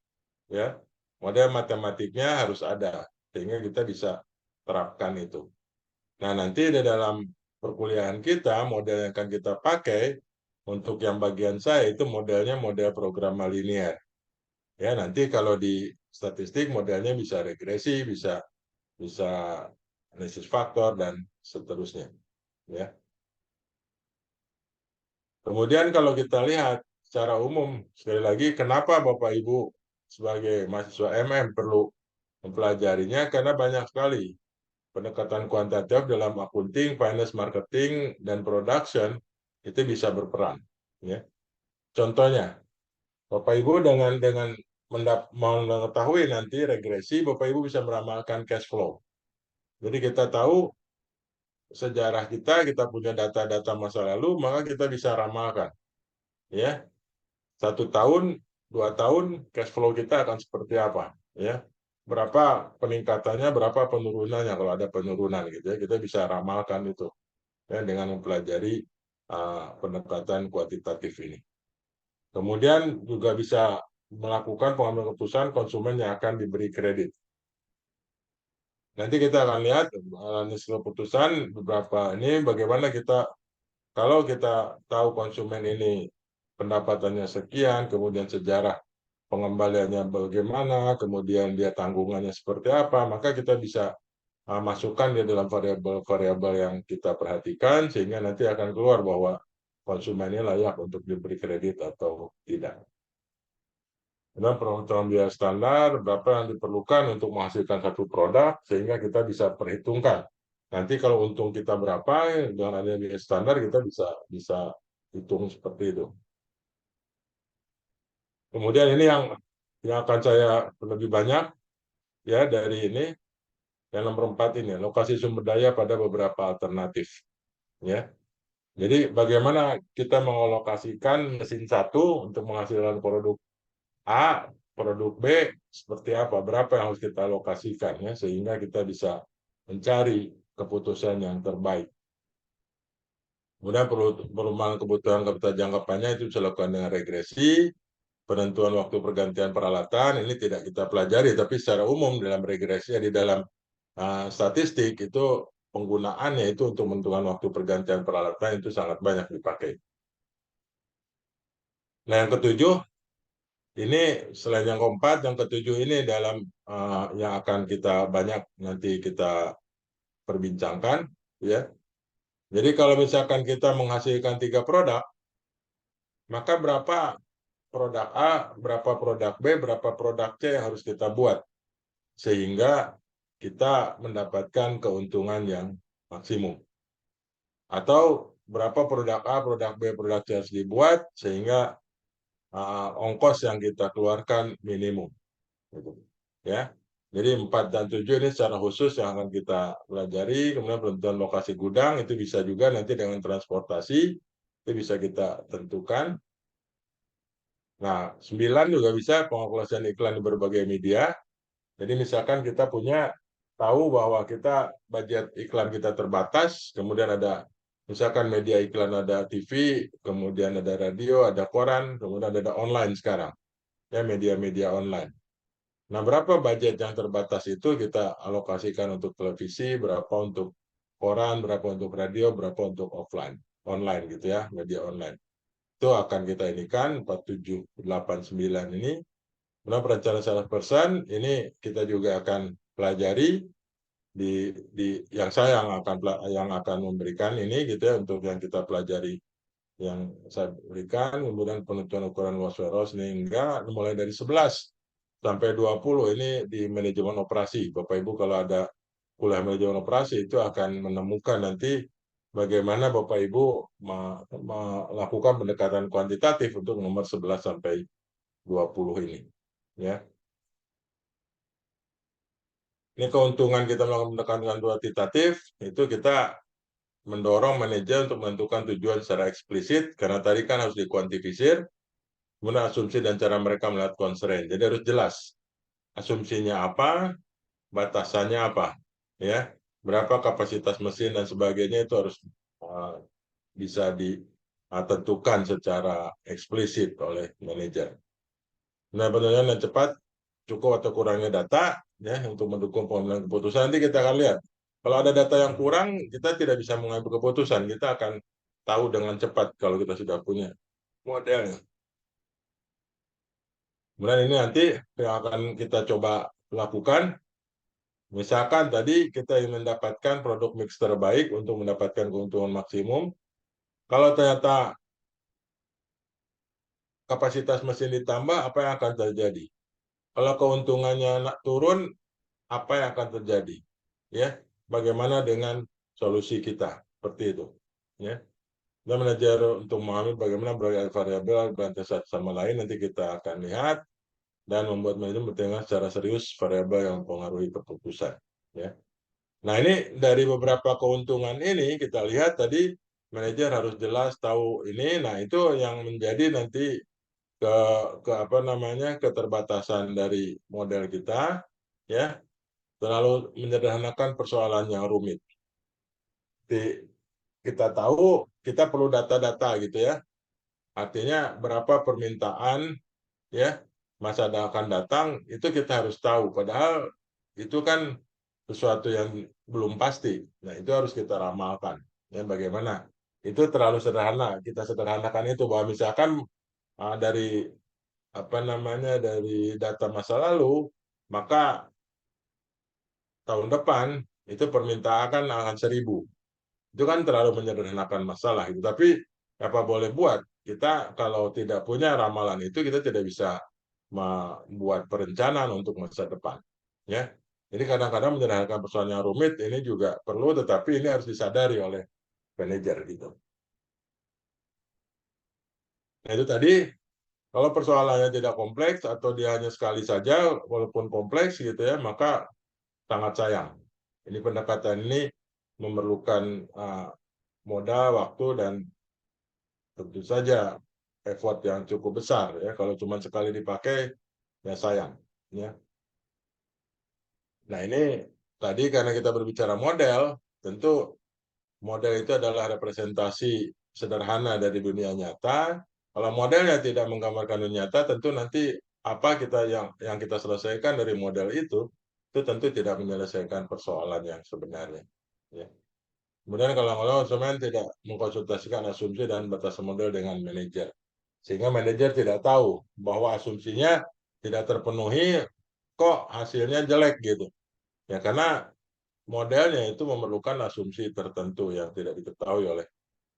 ya. Model matematiknya harus ada sehingga kita bisa terapkan itu. Nah, nanti di dalam perkuliahan kita model yang akan kita pakai untuk yang bagian saya itu modelnya model programa linear. Ya, nanti kalau di statistik modelnya bisa regresi, bisa analisis faktor dan seterusnya, ya. Kemudian kalau kita lihat secara umum, sekali lagi kenapa Bapak Ibu sebagai mahasiswa MM perlu mempelajarinya, karena banyak sekali pendekatan kuantitatif dalam accounting, finance, marketing, dan production itu bisa berperan. Ya. Contohnya, Bapak Ibu dengan mengetahui nanti regresi, Bapak Ibu bisa meramalkan cash flow. Jadi kita tahu sejarah kita punya data-data masa lalu, maka kita bisa ramalkan. Ya, 1 tahun, 2 tahun, cash flow kita akan seperti apa? Ya, berapa peningkatannya, berapa penurunannya kalau ada penurunan gitu ya, kita bisa ramalkan itu ya dengan mempelajari pendekatan kuantitatif ini. Kemudian juga bisa melakukan pengambilan keputusan konsumen yang akan diberi kredit. Nanti kita akan lihat analisis keputusan beberapa ini bagaimana kita kalau kita tahu konsumen ini pendapatannya sekian, kemudian sejarah pengembaliannya bagaimana, kemudian dia tanggungannya seperti apa, maka kita bisa masukkan dia dalam variabel-variabel yang kita perhatikan sehingga nanti akan keluar bahwa konsumen ini layak untuk diberi kredit atau tidak. Dan perhitungan biaya standar berapa yang diperlukan untuk menghasilkan satu produk sehingga kita bisa perhitungkan. Nanti kalau untung kita berapa dengan adanya biaya standar kita bisa hitung seperti itu. Kemudian ini yang akan saya lebih banyak ya dari ini yang nomor 4 ini lokasi sumber daya pada beberapa alternatif ya. Jadi bagaimana kita mengalokasikan mesin satu untuk menghasilkan produk A, produk B seperti apa, berapa yang harus kita alokasikan ya sehingga kita bisa mencari keputusan yang terbaik. Kemudian perumahan kebutuhan kapital jangka panjang itu bisa dilakukan dengan regresi, penentuan waktu pergantian peralatan ini tidak kita pelajari tapi secara umum dalam regresi di dalam statistik itu penggunaannya itu untuk menentukan waktu pergantian peralatan itu sangat banyak dipakai. Nah yang ketujuh ini selain yang keempat, yang ketujuh ini dalam yang akan kita banyak nanti kita perbincangkan, ya. Jadi kalau misalkan kita menghasilkan 3 produk, maka berapa produk A, berapa produk B, berapa produk C yang harus kita buat sehingga kita mendapatkan keuntungan yang maksimum. Atau berapa produk A, produk B, produk C harus dibuat sehingga ongkos yang kita keluarkan minimum. Ya, jadi 4 dan 7 ini secara khusus yang akan kita pelajari. Kemudian penentuan lokasi gudang itu bisa juga nanti dengan transportasi itu bisa kita tentukan. Nah, 9 juga bisa pengalkulasian iklan di berbagai media. Jadi misalkan kita punya tahu bahwa kita budget iklan kita terbatas, kemudian ada Misalkan media iklan ada TV, kemudian ada radio, ada koran, kemudian ada online sekarang. Ya, media-media online. Nah, berapa budget yang terbatas itu kita alokasikan untuk televisi, berapa untuk koran, berapa untuk radio, berapa untuk offline, online gitu ya, media online. Itu akan kita inikan 4789 ini. Nah, perencanaan 100% ini kita juga akan pelajari yang saya yang akan memberikan ini gitu ya, untuk yang kita pelajari yang saya berikan, kemudian penentuan ukuran luas warehouse hingga mulai dari 11 sampai 20 ini di manajemen operasi. Bapak Ibu kalau ada kuliah manajemen operasi itu akan menemukan nanti bagaimana Bapak Ibu melakukan pendekatan kuantitatif untuk nomor 11 sampai 20 ini. Ya. Ini keuntungan kita melakukan pendekatan kuantitatif, itu kita mendorong manajer untuk menentukan tujuan secara eksplisit, karena tadi kan harus dikuantifisir, kemudian asumsi dan cara mereka melihat constraint. Jadi harus jelas asumsinya apa, batasannya apa, ya, berapa kapasitas mesin dan sebagainya itu harus bisa ditentukan secara eksplisit oleh manajer. Nah, penilaian yang cepat cukup atau kurangnya data ya untuk mendukung pengambilan keputusan. Nanti kita akan lihat. Kalau ada data yang kurang, kita tidak bisa mengambil keputusan. Kita akan tahu dengan cepat kalau kita sudah punya modelnya. Kemudian ini nanti yang akan kita coba lakukan. Misalkan tadi kita ingin mendapatkan produk mix terbaik untuk mendapatkan keuntungan maksimum. Kalau ternyata kapasitas mesin ditambah, apa yang akan terjadi? Kalau keuntungannya turun, apa yang akan terjadi? Ya, bagaimana dengan solusi kita? Seperti itu. Ya, kita belajar untuk memahami bagaimana variabel berantai satu sama lain. Nanti kita akan lihat dan membuat manajemen bertengah secara serius variabel yang mempengaruhi keputusan. Ya. Nah, ini dari beberapa keuntungan ini kita lihat tadi manajer harus jelas tahu ini. Nah, itu yang menjadi nanti ke apa namanya keterbatasan dari model kita, ya, terlalu menyederhanakan persoalan yang rumit. Kita tahu kita perlu data-data gitu ya, artinya berapa permintaan ya masa akan datang itu kita harus tahu, padahal itu kan sesuatu yang belum pasti. Nah, itu harus kita ramalkan ya, bagaimana itu terlalu sederhana, kita sederhanakan itu bahwa misalkan dari apa namanya dari data masa lalu, maka tahun depan itu permintaan akan 1000. Itu kan terlalu menyederhanakan masalah itu. Tapi apa boleh buat, kita kalau tidak punya ramalan itu kita tidak bisa membuat perencanaan untuk masa depan. Ya, jadi kadang-kadang menyederhanakan persoalan yang rumit ini juga perlu, tetapi ini harus disadari oleh manajer gitu. Nah, itu tadi. Kalau persoalannya tidak kompleks atau dia hanya sekali saja, walaupun kompleks gitu ya, maka sangat sayang. Ini pendekatan ini memerlukan modal, waktu, dan tentu saja effort yang cukup besar ya. Kalau cuma sekali dipakai, ya sayang. Ya. Nah, ini tadi karena kita berbicara model, tentu model itu adalah representasi sederhana dari dunia nyata. Kalau modelnya tidak menggambarkan dunia nyata, tentu nanti apa yang kita selesaikan dari model itu tentu tidak menyelesaikan persoalan yang sebenarnya. Ya. Kemudian kalau konsumen tidak mengkonsultasikan asumsi dan batas model dengan manajer, sehingga manajer tidak tahu bahwa asumsinya tidak terpenuhi, kok hasilnya jelek gitu. Ya karena modelnya itu memerlukan asumsi tertentu yang tidak diketahui oleh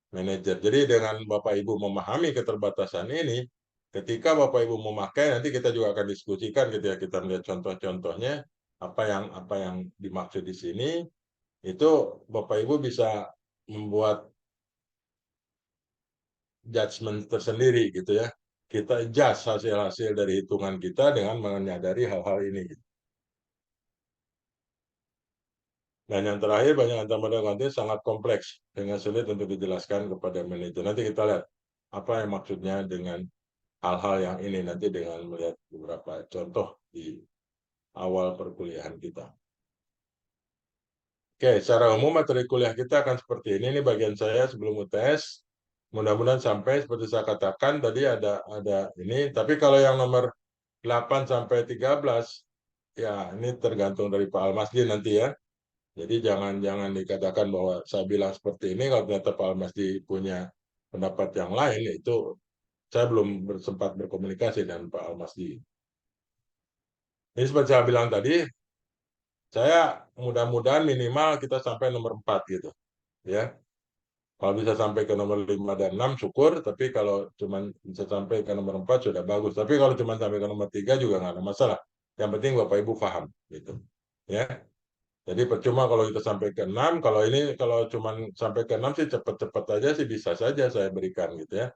manajer. Jadi dengan Bapak Ibu memahami keterbatasan ini, ketika Bapak Ibu memakai, nanti kita juga akan diskusikan ketika kita melihat contoh-contohnya, apa yang dimaksud di sini, itu Bapak Ibu bisa membuat judgement tersendiri gitu ya. Kita adjust hasil-hasil dari hitungan kita dengan menyadari hal-hal ini. Dan yang terakhir, banyak antar model konten sangat kompleks, dengan sulit untuk dijelaskan kepada manajer. Nanti kita lihat apa yang maksudnya dengan hal-hal yang ini, nanti dengan melihat beberapa contoh di awal perkuliahan kita. Oke, secara umum materi kuliah kita akan seperti ini. Ini bagian saya sebelum UTS. Mudah-mudahan sampai seperti saya katakan tadi ada ini. Tapi kalau yang nomor 8 sampai 13, ya ini tergantung dari Pak Almasdi nanti ya. Jadi jangan dikatakan bahwa saya bilang seperti ini kalau ternyata Pak Almasdi punya pendapat yang lain, itu saya belum sempat berkomunikasi dengan Pak Almasdi. Ini seperti saya bilang tadi, saya mudah-mudahan minimal kita sampai nomor 4 gitu. Ya. Kalau bisa sampai ke nomor 5 dan 6 syukur, tapi kalau cuma bisa sampai ke nomor 4 sudah bagus. Tapi kalau cuma sampai ke nomor 3 juga nggak ada masalah. Yang penting Bapak Ibu paham gitu. Ya. Jadi percuma kalau kita sampai ke 6, kalau cuma sampai ke 6 sih cepat-cepat aja sih bisa saja saya berikan gitu ya.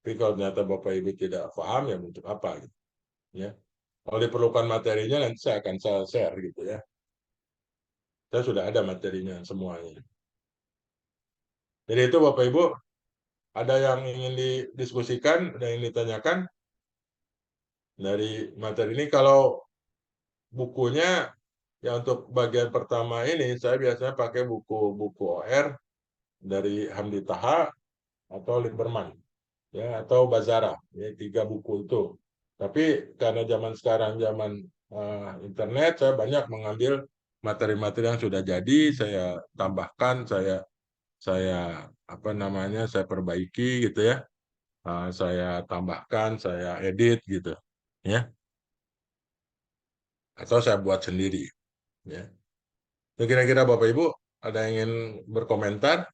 Tapi kalau ternyata Bapak Ibu tidak paham ya untuk apa gitu. Ya. Kalau diperlukan materinya nanti saya akan share gitu ya. Saya sudah ada materinya semuanya. Jadi itu Bapak Ibu, ada yang ingin didiskusikan, ada yang ditanyakan dari materi ini. Kalau bukunya, ya untuk bagian pertama ini, saya biasanya pakai buku OR dari Hamdi Taha atau Lieberman, ya, atau Bazara, ya, 3 buku itu. Tapi karena zaman sekarang zaman internet, saya banyak mengambil materi-materi yang sudah jadi, saya tambahkan, saya saya perbaiki gitu ya. Saya tambahkan, saya edit gitu, ya, atau saya buat sendiri, ya. Itu kira-kira Bapak Ibu ada yang ingin berkomentar?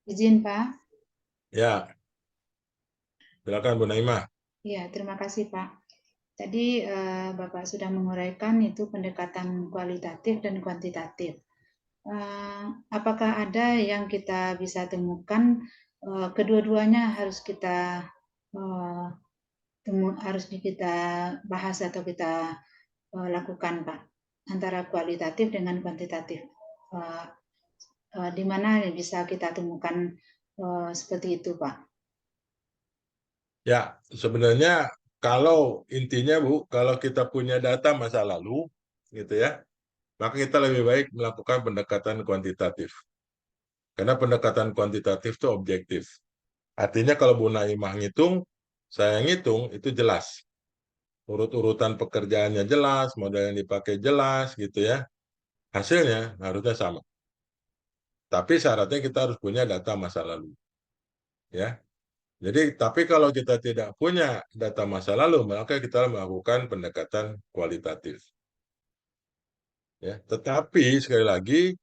Izin Pak. Ya, silakan Bu Naimah. Ya, terima kasih Pak. Tadi Bapak sudah menguraikan itu pendekatan kualitatif dan kuantitatif. Apakah ada yang kita bisa temukan kedua-duanya harus kita bahas atau kita lakukan Pak, antara kualitatif dengan kuantitatif, di mana bisa kita temukan seperti itu Pak? Ya, sebenarnya kalau intinya Bu, kalau kita punya data masa lalu gitu ya, maka kita lebih baik melakukan pendekatan kuantitatif. Karena pendekatan kuantitatif itu objektif. Artinya kalau Bu Naimah ngitung, saya ngitung, itu jelas. Urut-urutan pekerjaannya jelas, modal yang dipakai jelas gitu ya. Hasilnya harusnya sama. Tapi syaratnya kita harus punya data masa lalu. Ya. Jadi, tapi kalau kita tidak punya data masa lalu, maka kita melakukan pendekatan kualitatif. Ya, tetapi sekali lagi,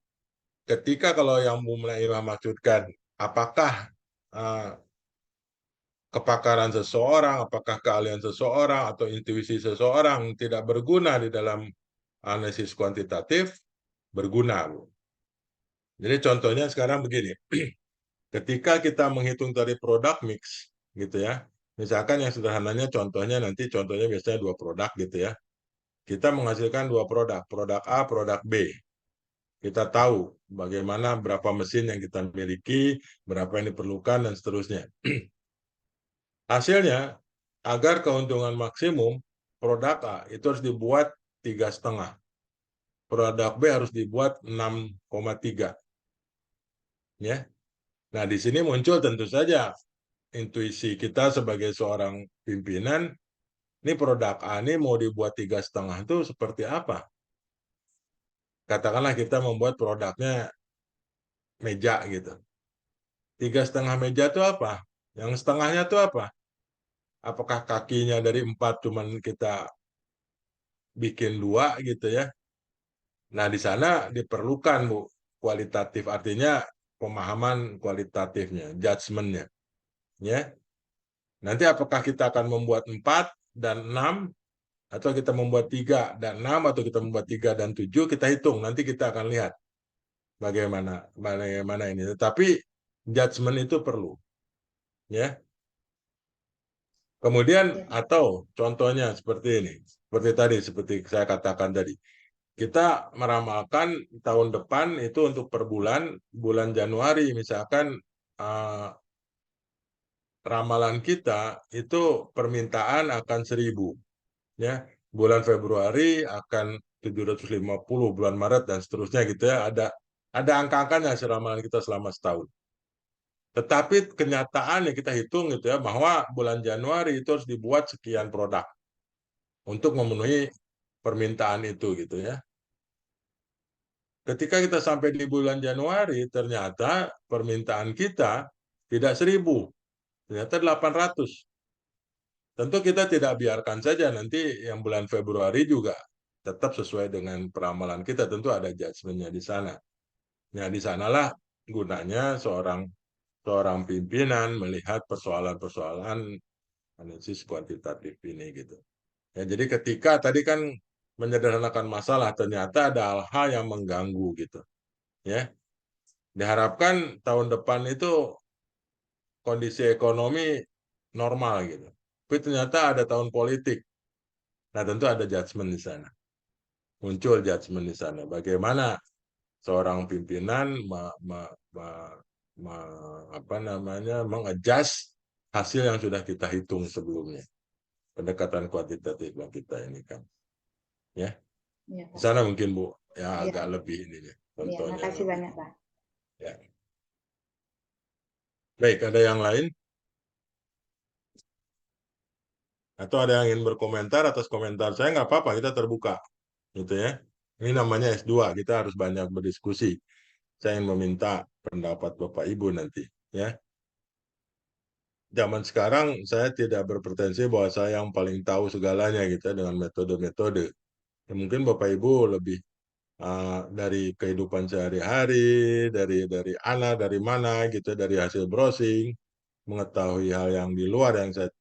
ketika kalau yang Bu Naimah maksudkan, apakah kepakaran seseorang, apakah keahlian seseorang atau intuisi seseorang tidak berguna di dalam analisis kuantitatif, berguna, Bu. Jadi contohnya sekarang begini, ketika kita menghitung dari product mix, gitu ya, misalkan yang sederhananya contohnya biasanya 2 produk gitu ya, kita menghasilkan 2 produk, produk A, produk B. Kita tahu bagaimana berapa mesin yang kita miliki, berapa yang diperlukan, dan seterusnya. Hasilnya, agar keuntungan maksimum, produk A itu harus dibuat 3,5. Produk B harus dibuat 6,3. Ya. Nah, di sini muncul tentu saja intuisi kita sebagai seorang pimpinan, ini produk A ini mau dibuat 3,5 itu seperti apa? Katakanlah kita membuat produknya meja gitu. 3,5 meja itu apa? Yang setengahnya itu apa? Apakah kakinya dari 4 cuman kita bikin 2 gitu ya? Nah, di sana diperlukan Bu kualitatif, artinya pemahaman kualitatifnya, judgement-nya. Ya. Nanti apakah kita akan membuat 4 dan 6, atau kita membuat 3 dan 6, atau kita membuat 3 dan 7, kita hitung. Nanti kita akan lihat bagaimana ini. Tetapi judgement itu perlu. Ya. Kemudian atau contohnya seperti ini. Seperti tadi, seperti saya katakan tadi. Kita meramalkan tahun depan itu untuk per bulan Januari misalkan ramalan kita itu permintaan akan 1.000, ya. bulan Februari akan 750, bulan Maret dan seterusnya gitu ya. Ada angka-angkanya ramalan kita selama setahun. Tetapi kenyataan yang kita hitung gitu ya, bahwa bulan Januari itu harus dibuat sekian produk untuk memenuhi permintaan itu gitu ya. Ketika kita sampai di bulan Januari, ternyata permintaan kita tidak 1.000, ternyata 800. Tentu kita tidak biarkan saja nanti yang bulan Februari juga tetap sesuai dengan peramalan kita, tentu ada judgement-nya di sana. Nah, di sanalah gunanya seorang pimpinan melihat persoalan-persoalan analisis kuantitatif ini gitu. Ya, jadi ketika tadi kan menyederhanakan masalah, ternyata ada hal-hal yang mengganggu gitu. Ya. Diharapkan tahun depan itu kondisi ekonomi normal gitu. Tapi ternyata ada tahun politik. Nah, tentu ada judgement di sana. Muncul judgement di sana. Bagaimana seorang pimpinan mengadjust hasil yang sudah kita hitung sebelumnya. Pendekatan kuantitatif yang kita ini kan. Ya. Iya, Di Pak. sana mungkin Bu ya Iya. agak lebih ini ya. Iya, Contohnya makasih lebih. banyak, Pak. Ya. Baik, ada yang lain? Atau ada yang ingin berkomentar atas komentar saya, nggak apa-apa, kita terbuka. Gitu ya. Ini namanya S2, kita harus banyak berdiskusi. Saya ingin meminta pendapat Bapak Ibu nanti. Ya. Zaman sekarang saya tidak berpretensi bahwa saya yang paling tahu segalanya gitu ya, dengan metode-metode. Ya, mungkin Bapak Ibu lebih dari kehidupan sehari-hari, dari anak, dari mana gitu, dari hasil browsing, mengetahui hal yang di luar yang saya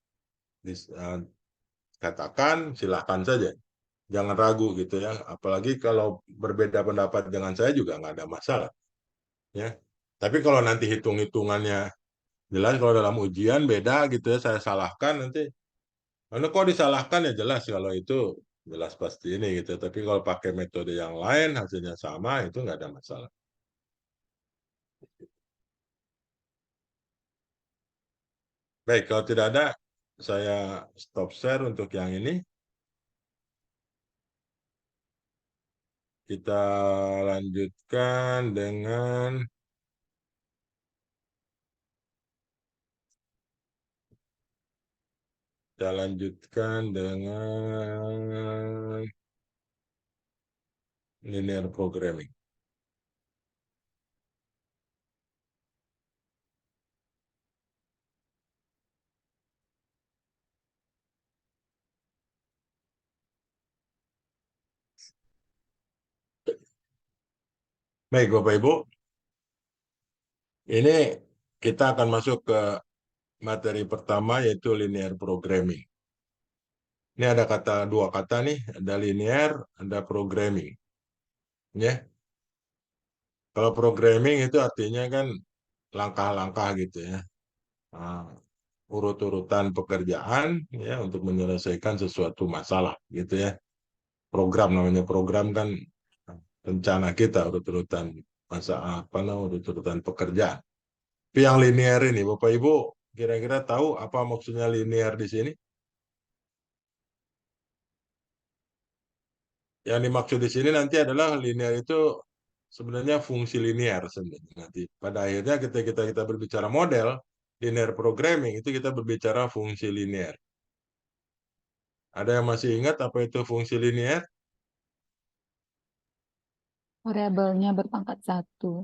katakan, silakan saja. Jangan ragu gitu ya. Apalagi kalau berbeda pendapat dengan saya juga nggak ada masalah. Ya. Tapi kalau nanti hitung-hitungannya jelas, kalau dalam ujian beda gitu ya, saya salahkan nanti. Karena kok disalahkan ya jelas kalau itu jelas pasti ini gitu. Tapi kalau pakai metode yang lain hasilnya sama itu nggak ada masalah. Baik, kalau tidak ada saya stop share untuk yang ini. Kita lanjutkan dengan linear programming. Baik, Bapak Ibu. Ini kita akan masuk ke materi pertama yaitu linear programming. Ini ada dua kata nih, ada linear, ada programming. Ya. Kalau programming itu artinya kan langkah-langkah gitu ya. Urut-urutan pekerjaan ya untuk menyelesaikan sesuatu masalah gitu ya. Program namanya program kan rencana kita urut-urutan urut-urutan pekerjaan. Tapi yang linear ini Bapak Ibu kira-kira tahu apa maksudnya linear di sini? Yang dimaksud di sini nanti adalah linear itu sebenarnya fungsi linear sebenarnya. Nanti pada akhirnya ketika kita berbicara model linear programming itu kita berbicara fungsi linear. Ada yang masih ingat apa itu fungsi linear? Variabelnya berpangkat 1.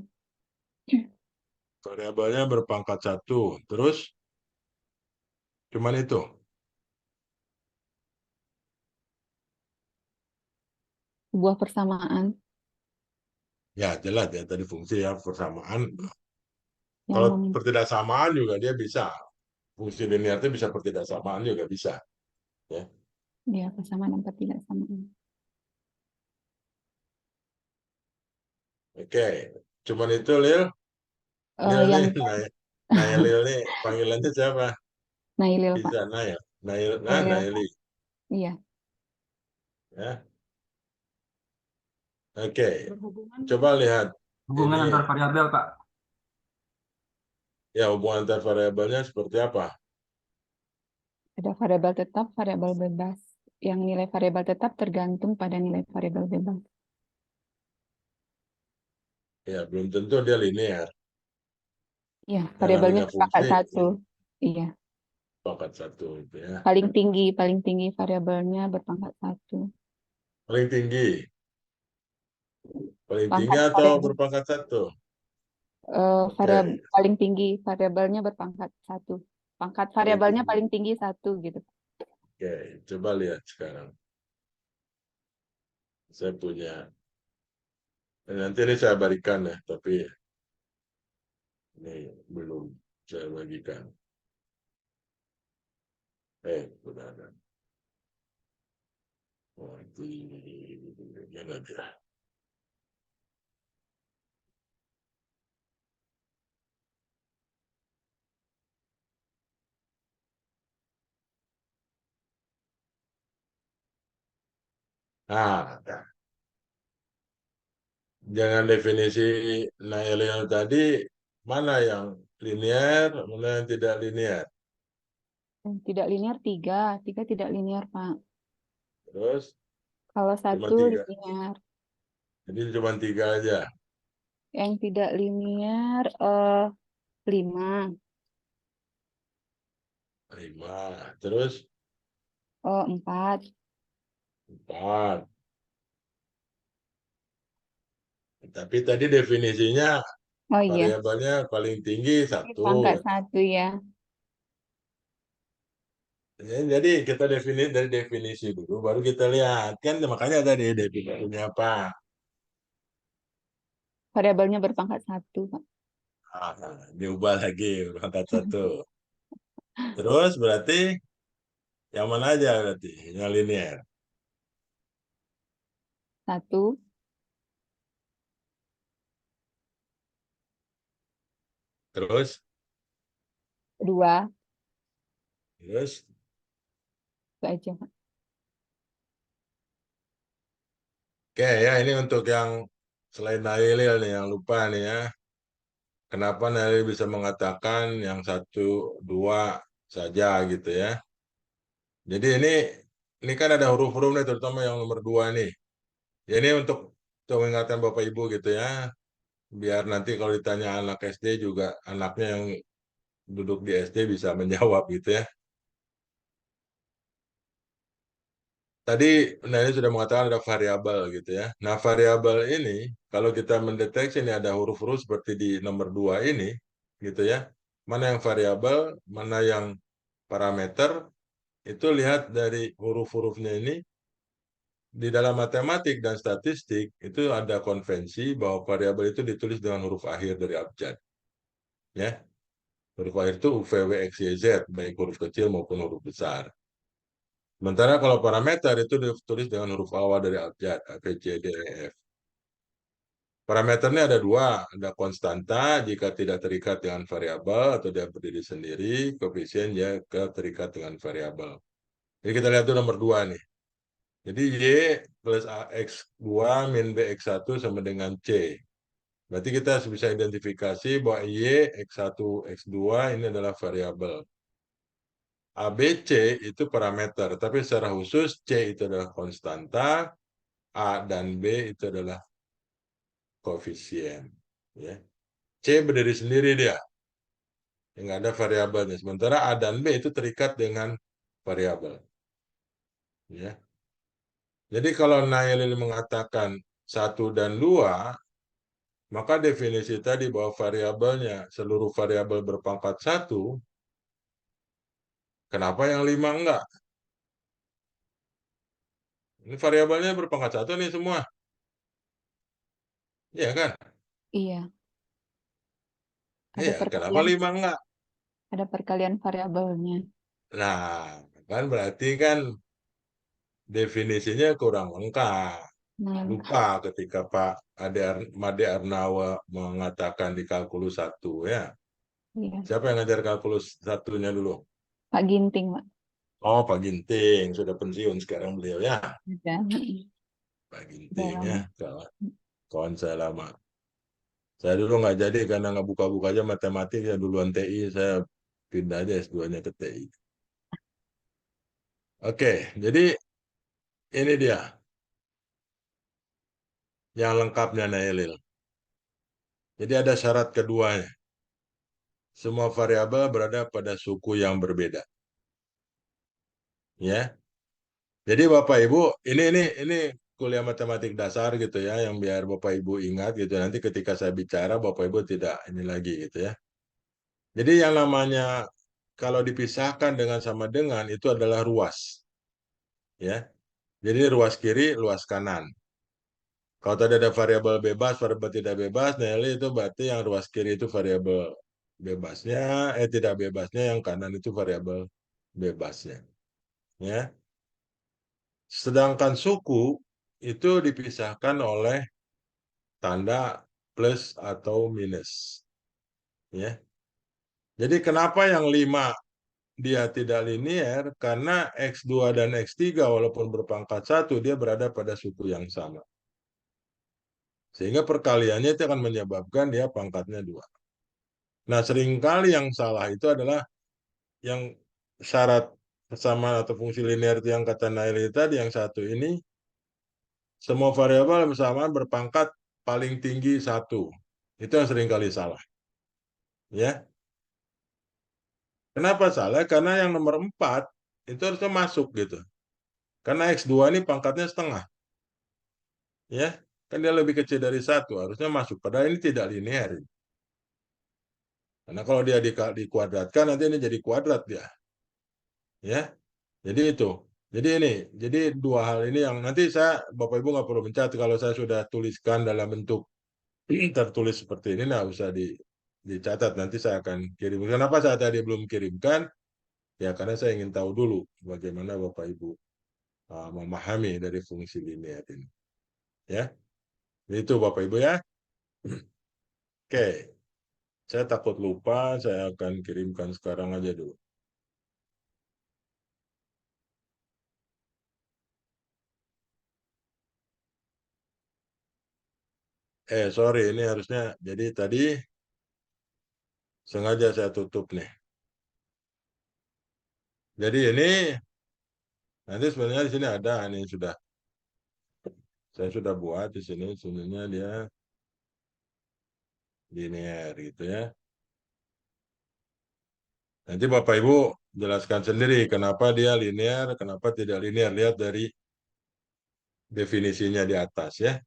Variabelnya berpangkat 1. Terus cuman itu. Sebuah persamaan. Ya jelas ya tadi fungsi ya persamaan. Yang Kalau pertidaksamaan juga dia bisa. Fungsi linear itu bisa pertidaksamaan juga bisa. Ya. Ya, persamaan dan pertidaksamaan. Oke, cuman itu Lil. Lil nih, Nailil nih panggilannya siapa? Nailil, Pak. Bisa Nail. Nailil. Naili. Iya. Ya. Oke. Coba lihat. Hubungan ini, antar variabel, Pak. Ya, hubungan antar variabelnya seperti apa? Ada variabel tetap, variabel bebas. yang nilai variabel tetap tergantung pada nilai variabel bebas. Ya, belum tentu dia linear. Iya, Yang variabelnya namanya berpangkat fungsi satu. Iya, pangkat satu itu ya. paling tinggi variabelnya berpangkat satu. Paling tinggi Pangkat atau variabel, berpangkat satu? paling tinggi variabelnya berpangkat satu. Pangkat Paling variabelnya tinggi. paling tinggi satu gitu. Oke, coba lihat sekarang. Saya punya. Nanti ini saya berikan ya, tapi ini belum saya bagikan. Sudah ada. Oh, itu gimana dia? Nah, jangan definisi Nailil tadi, mana yang linear, mana yang tidak linear. Tidak linear tiga tidak linear, Pak. Terus Kalau cuma satu 3. linear. Jadi cuma 3 aja. Yang tidak linear 5. 5. Terus 4. 4. Tapi tadi definisinya Oh iya, variabelnya paling tinggi 1. pangkat 1 ya. Jadi kita dari definisi dulu, baru kita lihat. Kan makanya tadi definisinya apa. Variabelnya berpangkat 1, Pak. Diubah lagi berpangkat 1. Terus berarti yang mana aja berarti? Yang linear. 1. Terus 2. Terus Itu aja, Pak. Oke ya, ini untuk yang selain Nailil nih, yang lupa nih ya. Kenapa Nailil bisa mengatakan yang 1, 2 saja gitu ya. Jadi ini kan ada huruf-huruf nih, terutama yang nomor 2 nih. Ya ini untuk mengingatkan Bapak Ibu gitu ya. Biar nanti kalau ditanya anak SD juga, anaknya yang duduk di SD bisa menjawab gitu ya. Tadi Nailil sudah mengatakan ada variabel gitu ya. Nah, variabel ini kalau kita mendeteksi ini ada huruf-huruf seperti di nomor 2 ini gitu ya. Mana yang variabel, mana yang parameter, itu lihat dari huruf-hurufnya ini. Di dalam matematik dan statistik itu ada konvensi bahwa variabel itu ditulis dengan huruf akhir dari abjad. Ya. Huruf akhir itu U, V, W, X, Y, Z, baik huruf kecil maupun huruf besar. Sementara kalau parameter itu ditulis dengan huruf awal dari abjad, A, B, C, D, E, F. Parameternya ada 2, ada konstanta jika tidak terikat dengan variabel atau dia berdiri sendiri, koefisien dia terikat dengan variabel. Jadi kita lihat tuh nomor 2 nih. Jadi Y plus AX2 min BX1 sama dengan C. Berarti kita bisa identifikasi bahwa Y, X1, X2 ini adalah variabel. ABC itu parameter, tapi secara khusus C itu adalah konstanta, A dan B itu adalah koefisien. Ya. C berdiri sendiri dia, nggak ada variabelnya. Sementara A dan B itu terikat dengan variabel. Ya. Jadi kalau Nailil mengatakan 1 dan 2, maka definisi tadi bahwa variabelnya seluruh variabel berpangkat 1, kenapa yang 5 enggak? Ini variabelnya berpangkat 1 nih semua. Iya kan? Iya. Ada Iya, kenapa perkalian, 5 enggak? ada perkalian variabelnya. Nah, kan berarti kan definisinya kurang lengkap. Lupa ketika Pak Made Arnawa mengatakan di kalkulus 1 ya. Iya. Siapa yang ngajar kalkulus 1-nya dulu? Pak Ginting, Pak. Oh, Pak Ginting. Sudah pensiun sekarang beliau ya. Udah. Pak Ginting ya. Kawan saya lama. Saya dulu nggak jadi karena nggak buka-buka aja matematik ya, duluan TI. Saya pindah aja S2-nya ke TI. Oke, jadi Ini dia yang lengkapnya Nailil. Jadi ada syarat keduanya. Semua variabel berada pada suku yang berbeda. Ya. Jadi Bapak Ibu, ini kuliah matematik dasar gitu ya, yang biar Bapak Ibu ingat gitu. Nanti ketika saya bicara Bapak Ibu tidak ini lagi gitu ya. Jadi yang namanya kalau dipisahkan dengan sama dengan itu adalah ruas. Ya. Jadi ruas kiri, luas kanan. Kalau tadi ada variabel bebas, variabel tidak bebas, nah itu berarti yang ruas kiri itu variabel bebasnya, tidak bebasnya, yang kanan itu variabel bebasnya. Ya. Sedangkan suku itu dipisahkan oleh tanda plus atau minus. Ya. Jadi kenapa yang 5 dia tidak linier? Karena X2 dan X3 walaupun berpangkat 1, dia berada pada suku yang sama. Sehingga perkaliannya itu akan menyebabkan dia pangkatnya 2. Nah, seringkali yang salah itu adalah yang syarat kesamaan atau fungsi linear itu yang kata Naili tadi, yang satu ini, semua variabel bersamaan berpangkat paling tinggi 1. Itu yang seringkali salah. Ya. Kenapa salah? Karena yang nomor 4 itu harusnya masuk gitu. Karena X2 ini pangkatnya setengah. Ya, kan dia lebih kecil dari 1, harusnya masuk. Padahal ini tidak linear. Karena kalau dia dikuadratkan, nanti ini jadi kuadrat dia. Ya, jadi itu. Jadi dua hal ini yang nanti Bapak Ibu nggak perlu mencatat, kalau saya sudah tuliskan dalam bentuk tertulis seperti ini, nah usah dicatat, nanti saya akan kirim. Kenapa saya tadi belum kirimkan? Ya karena saya ingin tahu dulu bagaimana Bapak Ibu memahami dari fungsi linear ini. Ya, itu Bapak Ibu ya. Oke, saya takut lupa, saya akan kirimkan sekarang aja dulu. Sorry, ini harusnya, jadi tadi sengaja saya tutup nih. Jadi ini nanti sebenarnya di sini ada, ini saya sudah buat di sini, sebenarnya dia linear gitu ya. Nanti Bapak Ibu jelaskan sendiri kenapa dia linear, kenapa tidak linear. Lihat dari definisinya di atas ya.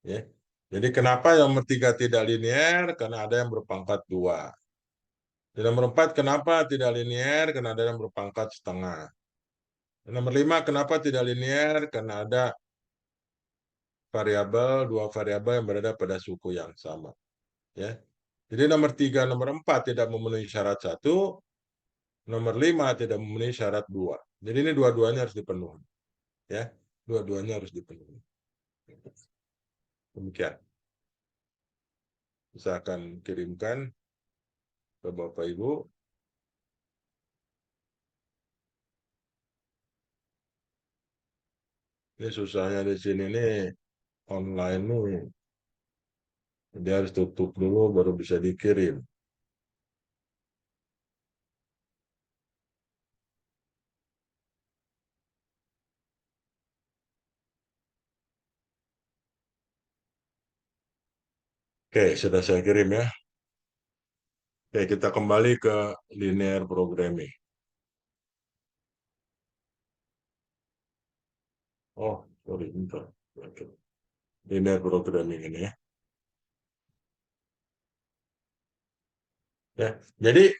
Ya. Jadi kenapa yang nomor 3 tidak linear? Karena ada yang berpangkat 2. Di nomor 4 kenapa tidak linear? Karena ada yang berpangkat setengah. Di nomor 5 kenapa tidak linear? Karena ada dua variabel yang berada pada suku yang sama. Ya. Jadi nomor 3, nomor 4 tidak memenuhi syarat 1, nomor 5 tidak memenuhi syarat 2. Jadi ini dua-duanya harus dipenuhi. Ya, dua-duanya harus dipenuhi. Demikian. Saya akan kirimkan ke Bapak Ibu. Ini susahnya di sini nih, online nih. Dia harus tutup dulu baru bisa dikirim. Oke, sudah saya kirim ya. Oke, kita kembali ke linear programming. Oh, sorry, bentar. Linear programming ini ya. Ya, jadi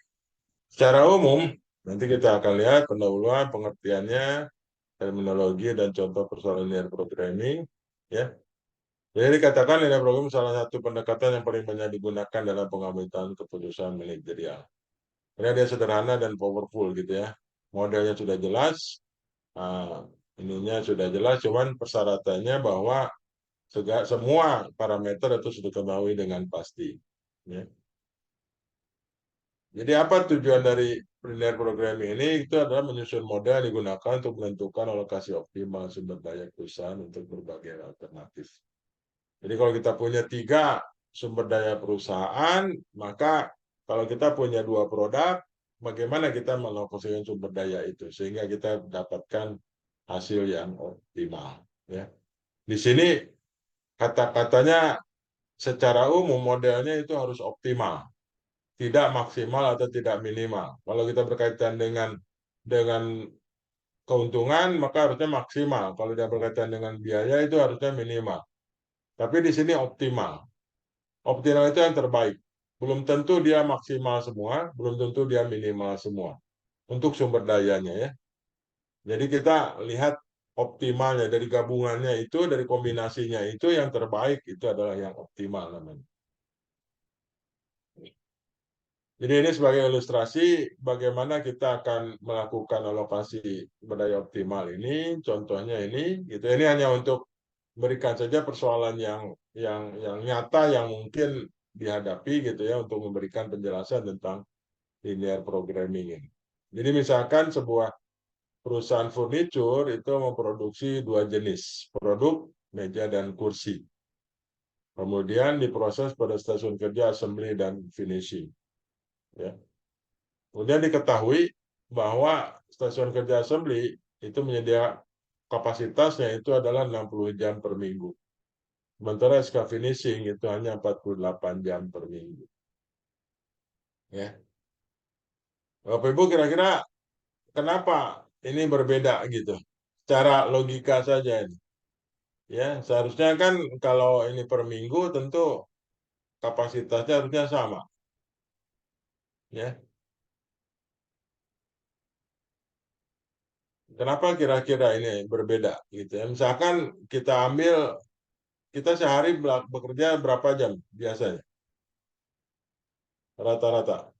secara umum nanti kita akan lihat pendahuluan, pengertiannya, terminologi dan contoh persoalan linear programming. Ya, jadi dikatakan linear programming salah satu pendekatan yang paling banyak digunakan dalam pengambilan keputusan manajerial. Karena dia sederhana dan powerful gitu ya. Modelnya sudah jelas, ininya sudah jelas, cuman persyaratannya bahwa semua parameter itu sudah diketahui dengan pasti. Ya. Jadi apa tujuan dari linear programming ini? Itu adalah menyusun model yang digunakan untuk menentukan alokasi optimal sumber daya perusahaan untuk berbagai alternatif. Jadi kalau kita punya 3 sumber daya perusahaan, maka kalau kita punya 2 produk, bagaimana kita mengalokasikan sumber daya itu sehingga kita dapatkan hasil yang optimal. Ya. Di sini kata-katanya secara umum modelnya itu harus optimal, tidak maksimal atau tidak minimal. Kalau kita berkaitan dengan keuntungan maka harusnya maksimal. Kalau dia berkaitan dengan biaya itu harusnya minimal. Tapi di sini optimal. Optimal itu yang terbaik. Belum tentu dia maksimal semua, belum tentu dia minimal semua. Untuk sumber dayanya ya. Jadi kita lihat optimalnya dari gabungannya itu, dari kombinasinya itu yang terbaik itu adalah yang optimal namanya. Jadi ini sebagai ilustrasi bagaimana kita akan melakukan alokasi sumber daya optimal ini. Contohnya ini, gitu. Ini hanya untuk berikan saja persoalan yang nyata yang mungkin dihadapi gitu ya untuk memberikan penjelasan tentang linear programming ini. Jadi misalkan sebuah perusahaan furniture itu memproduksi dua jenis produk, meja dan kursi. Kemudian diproses pada stasiun kerja assembly dan finishing. Ya. Kemudian diketahui bahwa stasiun kerja assembly itu menyedia kapasitasnya itu adalah 60 jam per minggu. Sementara SK finishing itu hanya 48 jam per minggu. Ya. Bapak Ibu kira-kira kenapa ini berbeda gitu? Secara logika saja ini. Ya, seharusnya kan kalau ini per minggu tentu kapasitasnya harusnya sama. Ya. Kenapa kira-kira ini berbeda gitu ya? Misalkan kita sehari bekerja berapa jam biasanya? Rata-rata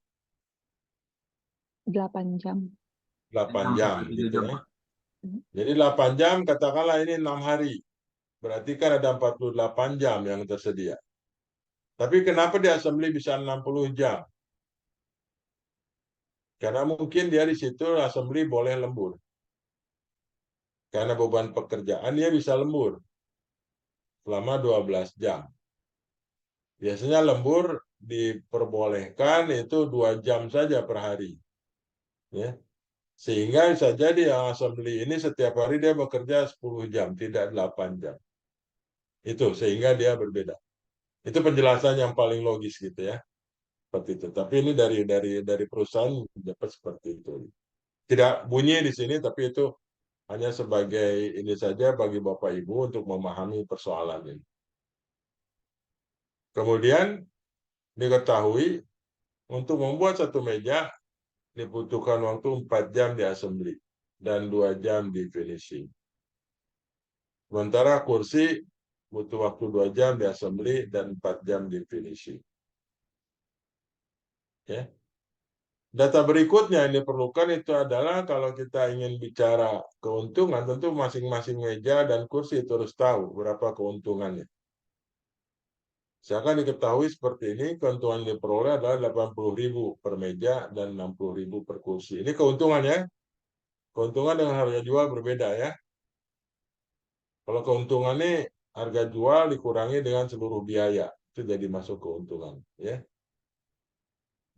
8 jam. 8 jam gitu ya. Jadi 8 jam katakanlah ini 6 hari. Berarti kan ada 48 jam yang tersedia. Tapi kenapa di assembly bisa 60 jam? Karena mungkin dia di situ assembly boleh lembur. Karena beban pekerjaan dia bisa lembur selama 12 jam. Biasanya lembur diperbolehkan itu 2 jam saja per hari. Ya. Sehingga bisa jadi yang assembly ini setiap hari dia bekerja 10 jam, tidak 8 jam. Itu sehingga dia berbeda. Itu penjelasan yang paling logis gitu ya. Seperti itu. Tapi ini dari perusahaan dapat seperti itu. Tidak bunyi di sini tapi itu hanya sebagai ini saja bagi Bapak Ibu untuk memahami persoalan ini. Kemudian diketahui untuk membuat satu meja dibutuhkan waktu 4 jam di assembly dan 2 jam di finishing. Sementara kursi butuh waktu 2 jam di assembly dan 4 jam di finishing. Ya. Data berikutnya yang diperlukan itu adalah kalau kita ingin bicara keuntungan, tentu masing-masing meja dan kursi itu harus tahu berapa keuntungannya. Misalkan diketahui seperti ini, keuntungan yang diperoleh adalah 80.000 per meja dan 60.000 per kursi. Ini keuntungannya. Keuntungan dengan harga jual berbeda ya. Kalau keuntungan ini harga jual dikurangi dengan seluruh biaya, itu jadi masuk keuntungan ya.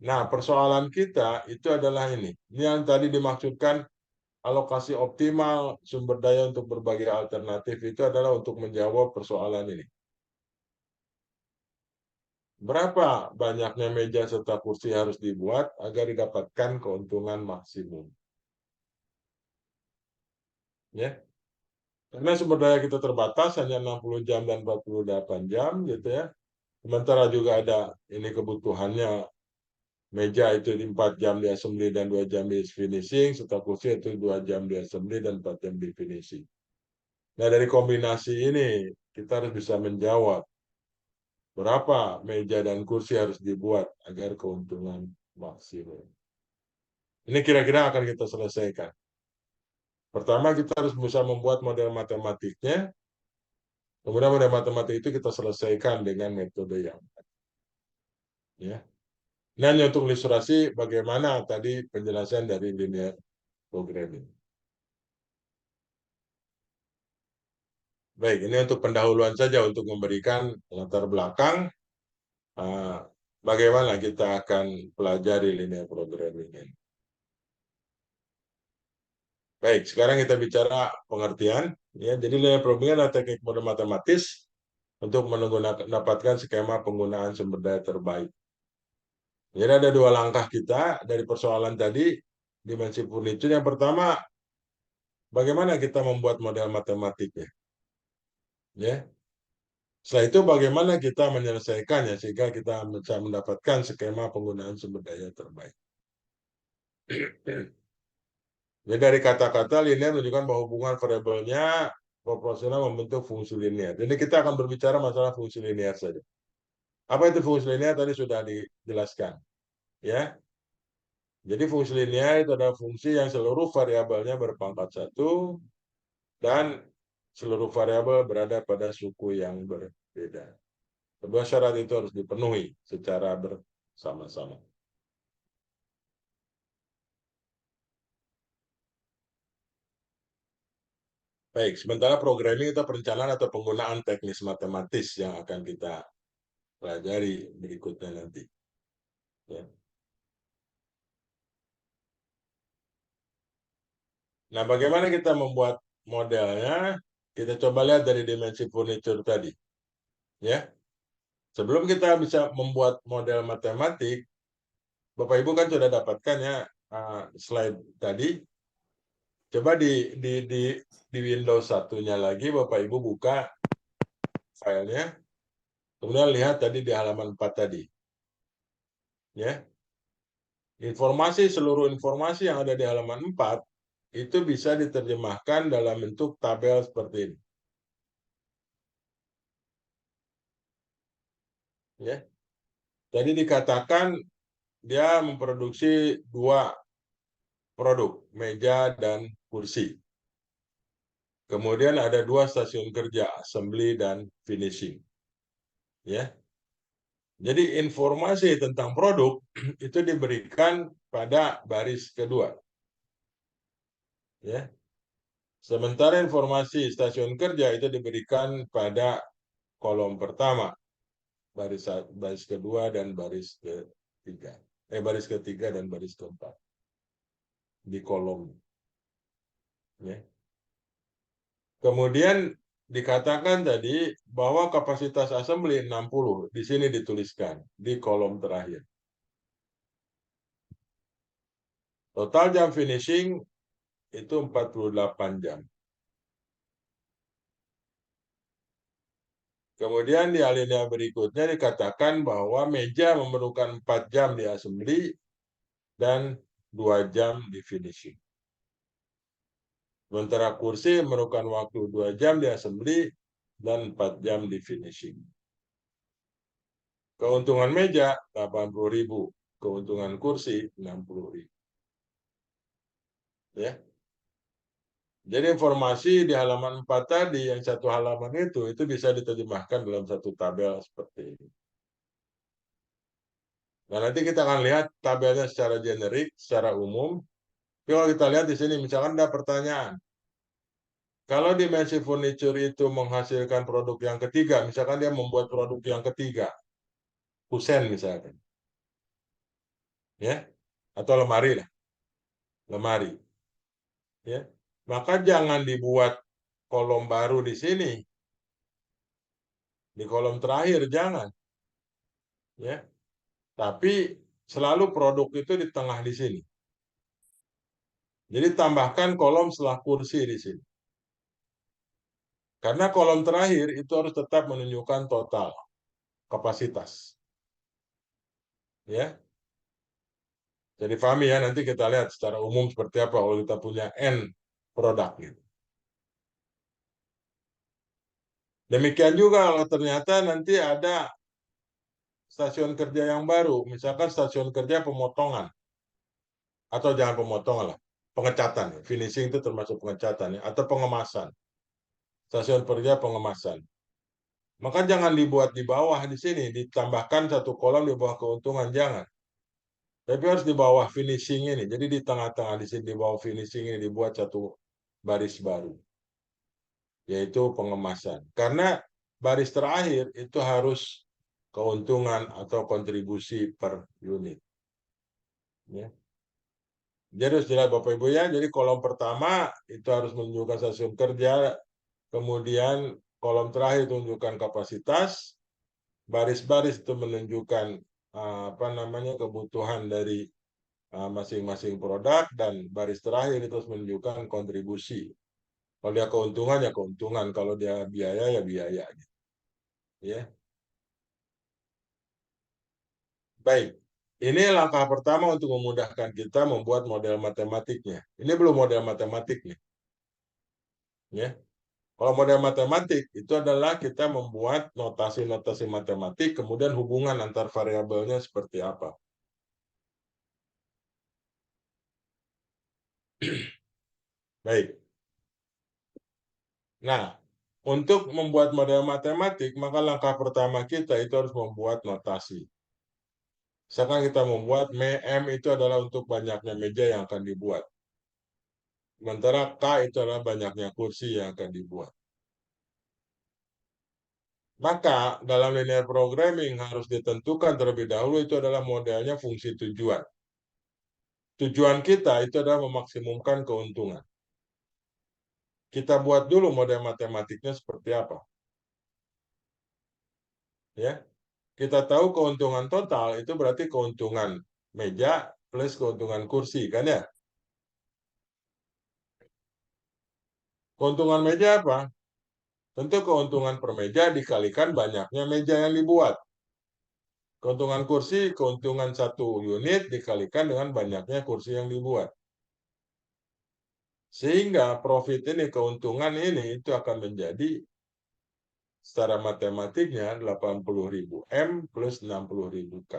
Nah, persoalan kita itu adalah ini. Ini yang tadi dimaksudkan alokasi optimal sumber daya untuk berbagai alternatif itu adalah untuk menjawab persoalan ini. Berapa banyaknya meja serta kursi harus dibuat agar didapatkan keuntungan maksimum? Ya. Karena sumber daya kita terbatas hanya 60 jam dan 48 jam gitu ya. Sementara juga ada ini kebutuhannya meja itu 4 jam di assembly dan 2 jam di finishing, serta kursi itu 2 jam di assembly dan 4 jam di finishing. Nah, dari kombinasi ini kita harus bisa menjawab berapa meja dan kursi harus dibuat agar keuntungan maksimum. Ini kira-kira akan kita selesaikan. Pertama, kita harus bisa membuat model matematiknya. Kemudian model matematik itu kita selesaikan dengan metode yang ya. Ini hanya untuk ilustrasi bagaimana tadi penjelasan dari linear programming. Baik, ini untuk pendahuluan saja untuk memberikan latar belakang bagaimana kita akan pelajari linear programming ini. Baik, sekarang kita bicara pengertian. Ya, jadi linear programming adalah teknik model matematis untuk mendapatkan skema penggunaan sumber daya terbaik. Jadi ada dua langkah kita dari persoalan tadi, dimensi furniture. Yang pertama, bagaimana kita membuat model matematiknya. Ya. Setelah itu bagaimana kita menyelesaikannya sehingga kita bisa mendapatkan skema penggunaan sumber daya terbaik. Jadi dari kata-kata linear menunjukkan bahwa hubungan variabelnya proporsional membentuk fungsi linear. Jadi kita akan berbicara masalah fungsi linear saja. Apa itu fungsi linear tadi sudah dijelaskan. Ya. Jadi fungsi linear itu adalah fungsi yang seluruh variabelnya berpangkat 1 dan seluruh variabel berada pada suku yang berbeda. Kedua syarat itu harus dipenuhi secara bersama-sama. Baik, sementara programming itu perencanaan atau penggunaan teknis matematis yang akan kita pelajari berikutnya nanti. Ya. Nah, bagaimana kita membuat modelnya? Kita coba lihat dari dimensi furniture tadi. Ya. Sebelum kita bisa membuat model matematik, Bapak Ibu kan sudah dapatkan ya slide tadi. Coba di Windows satunya lagi Bapak Ibu buka filenya. Kemudian lihat tadi di halaman 4 tadi. Ya. Seluruh informasi yang ada di halaman 4 itu bisa diterjemahkan dalam bentuk tabel seperti ini. Ya. Jadi dikatakan dia memproduksi 2 produk, meja dan kursi. Kemudian ada 2 stasiun kerja, assembly dan finishing. Ya. Jadi informasi tentang produk itu diberikan pada baris kedua. Ya. Sementara informasi stasiun kerja itu diberikan pada kolom pertama, baris kedua dan baris ketiga. Baris ketiga dan baris keempat di kolom. Ya. Kemudian dikatakan tadi bahwa kapasitas assembly 60. Di sini dituliskan di kolom terakhir. Total jam finishing itu 48 jam. Kemudian di alinea berikutnya dikatakan bahwa meja memerlukan 4 jam di assembly dan 2 jam di finishing. Sementara kursi memerlukan waktu 2 jam di assembly dan 4 jam di finishing. Keuntungan meja 80.000, keuntungan kursi 60.000. Ya. Jadi informasi di halaman 4 tadi, yang satu halaman itu bisa diterjemahkan dalam satu tabel seperti ini. Nah, nanti kita akan lihat tabelnya secara generik, secara umum. Kalau kita lihat di sini, misalkan ada pertanyaan. Kalau dimensi furniture itu menghasilkan produk yang ketiga, misalkan dia membuat produk yang ketiga, kusen misalkan. Ya, atau lemari lah. Lemari. Ya. Maka jangan dibuat kolom baru di sini. Di kolom terakhir jangan. Ya. Tapi selalu produk itu di tengah di sini. Jadi tambahkan kolom setelah kursi di sini. Karena kolom terakhir itu harus tetap menunjukkan total kapasitas. Ya. Jadi pahami ya, nanti kita lihat secara umum seperti apa kalau kita punya N produk gitu. Demikian juga kalau ternyata nanti ada stasiun kerja yang baru, misalkan stasiun kerja pemotongan. Atau jangan pemotongan lah, pengecatan. Finishing itu termasuk pengecatan ya, atau pengemasan. Stasiun kerja pengemasan. Maka jangan dibuat di bawah di sini, ditambahkan satu kolom di bawah keuntungan, jangan. Tapi harus di bawah finishing ini. Jadi di tengah-tengah di sini di bawah finishing ini dibuat satu baris baru. Yaitu pengemasan. Karena baris terakhir itu harus keuntungan atau kontribusi per unit. Ya. Jadi harus jelas Bapak Ibu ya. Jadi kolom pertama itu harus menunjukkan stasiun kerja, kemudian kolom terakhir itu menunjukkan kapasitas, baris-baris itu menunjukkan apa namanya kebutuhan dari masing-masing produk, dan baris terakhir itu menunjukkan kontribusi. Kalau dia keuntungan ya keuntungan, kalau dia biaya ya biaya. Ya. Baik, ini langkah pertama untuk memudahkan kita membuat model matematiknya. Ini belum model matematik nih. Ya. Kalau model matematik itu adalah kita membuat notasi-notasi matematik, kemudian hubungan antar variabelnya seperti apa. Baik. Nah, untuk membuat model matematik, maka langkah pertama kita itu harus membuat notasi. Sekarang kita membuat M itu adalah untuk banyaknya meja yang akan dibuat. Sementara K itu adalah banyaknya kursi yang akan dibuat. Maka dalam linear programming harus ditentukan terlebih dahulu itu adalah modelnya fungsi tujuan. Tujuan kita itu adalah memaksimumkan keuntungan. Kita buat dulu model matematiknya seperti apa. Ya. Kita tahu keuntungan total itu berarti keuntungan meja plus keuntungan kursi, kan ya? Keuntungan meja apa? Tentu keuntungan per meja dikalikan banyaknya meja yang dibuat. Keuntungan kursi, keuntungan satu unit dikalikan dengan banyaknya kursi yang dibuat. Sehingga profit ini, keuntungan ini itu akan menjadi secara matematiknya 80.000 M plus 60.000 K.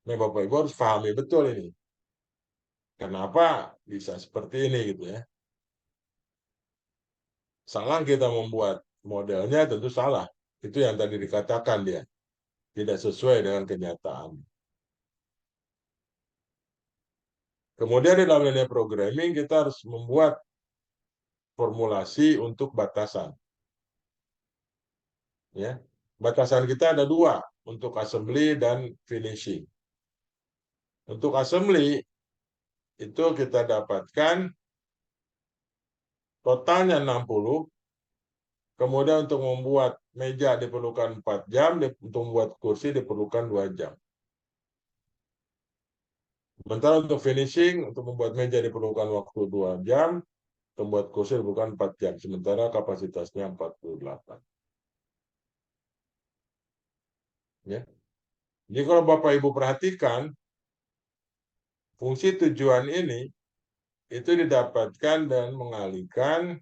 Nah, Bapak Ibu harus pahami betul ini. Kenapa bisa seperti ini gitu ya. Salah kita membuat modelnya tentu salah. Itu yang tadi dikatakan dia. Tidak sesuai dengan kenyataan. Kemudian di dalam linear programming kita harus membuat formulasi untuk batasan. Ya. Batasan kita ada dua, untuk assembly dan finishing. Untuk assembly itu kita dapatkan totalnya 60. Kemudian untuk membuat meja diperlukan 4 jam, untuk membuat kursi diperlukan 2 jam. Sementara untuk finishing, untuk membuat meja diperlukan waktu 2 jam, untuk membuat kursi diperlukan 4 jam. Sementara kapasitasnya 48. Ya. Jadi kalau Bapak Ibu perhatikan, fungsi tujuan ini itu didapatkan dan mengalihkan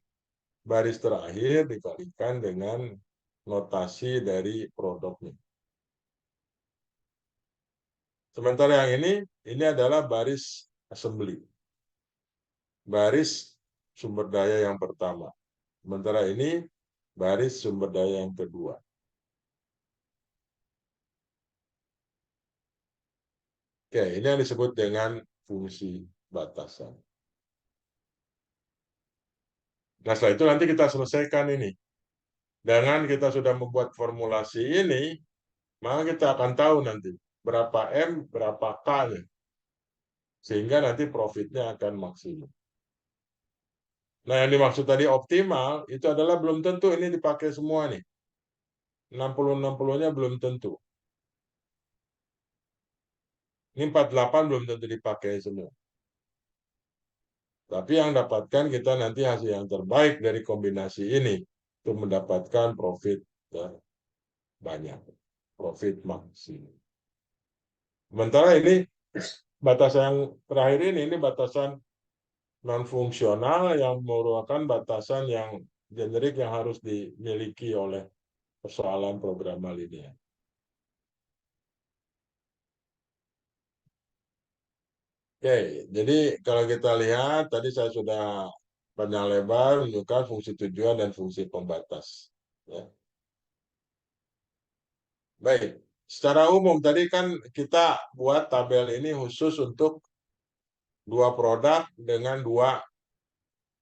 baris terakhir dikalikan dengan notasi dari produknya. Sementara yang ini adalah baris assembly. Baris sumber daya yang pertama. Sementara ini baris sumber daya yang kedua. Oke, ini yang disebut dengan fungsi batasan. Nah, setelah itu nanti kita selesaikan ini. Dengan kita sudah membuat formulasi ini, maka kita akan tahu nanti berapa M, berapa K-nya. Sehingga nanti profitnya akan maksimum. Nah, yang dimaksud tadi optimal, itu adalah belum tentu ini dipakai semua nih. 60-60-nya belum tentu. Ini 48 belum tentu dipakai semua. Tapi yang dapatkan kita nanti hasil yang terbaik dari kombinasi ini untuk mendapatkan profit banyak. Profit maksimum. Sementara ini batasan yang terakhir ini batasan non-fungsional yang merupakan batasan yang generik yang harus dimiliki oleh persoalan programmal linear. Oke, jadi kalau kita lihat tadi saya sudah panjang lebar menunjukkan fungsi tujuan dan fungsi pembatas. Ya. Baik, secara umum tadi kan kita buat tabel ini khusus untuk dua produk dengan dua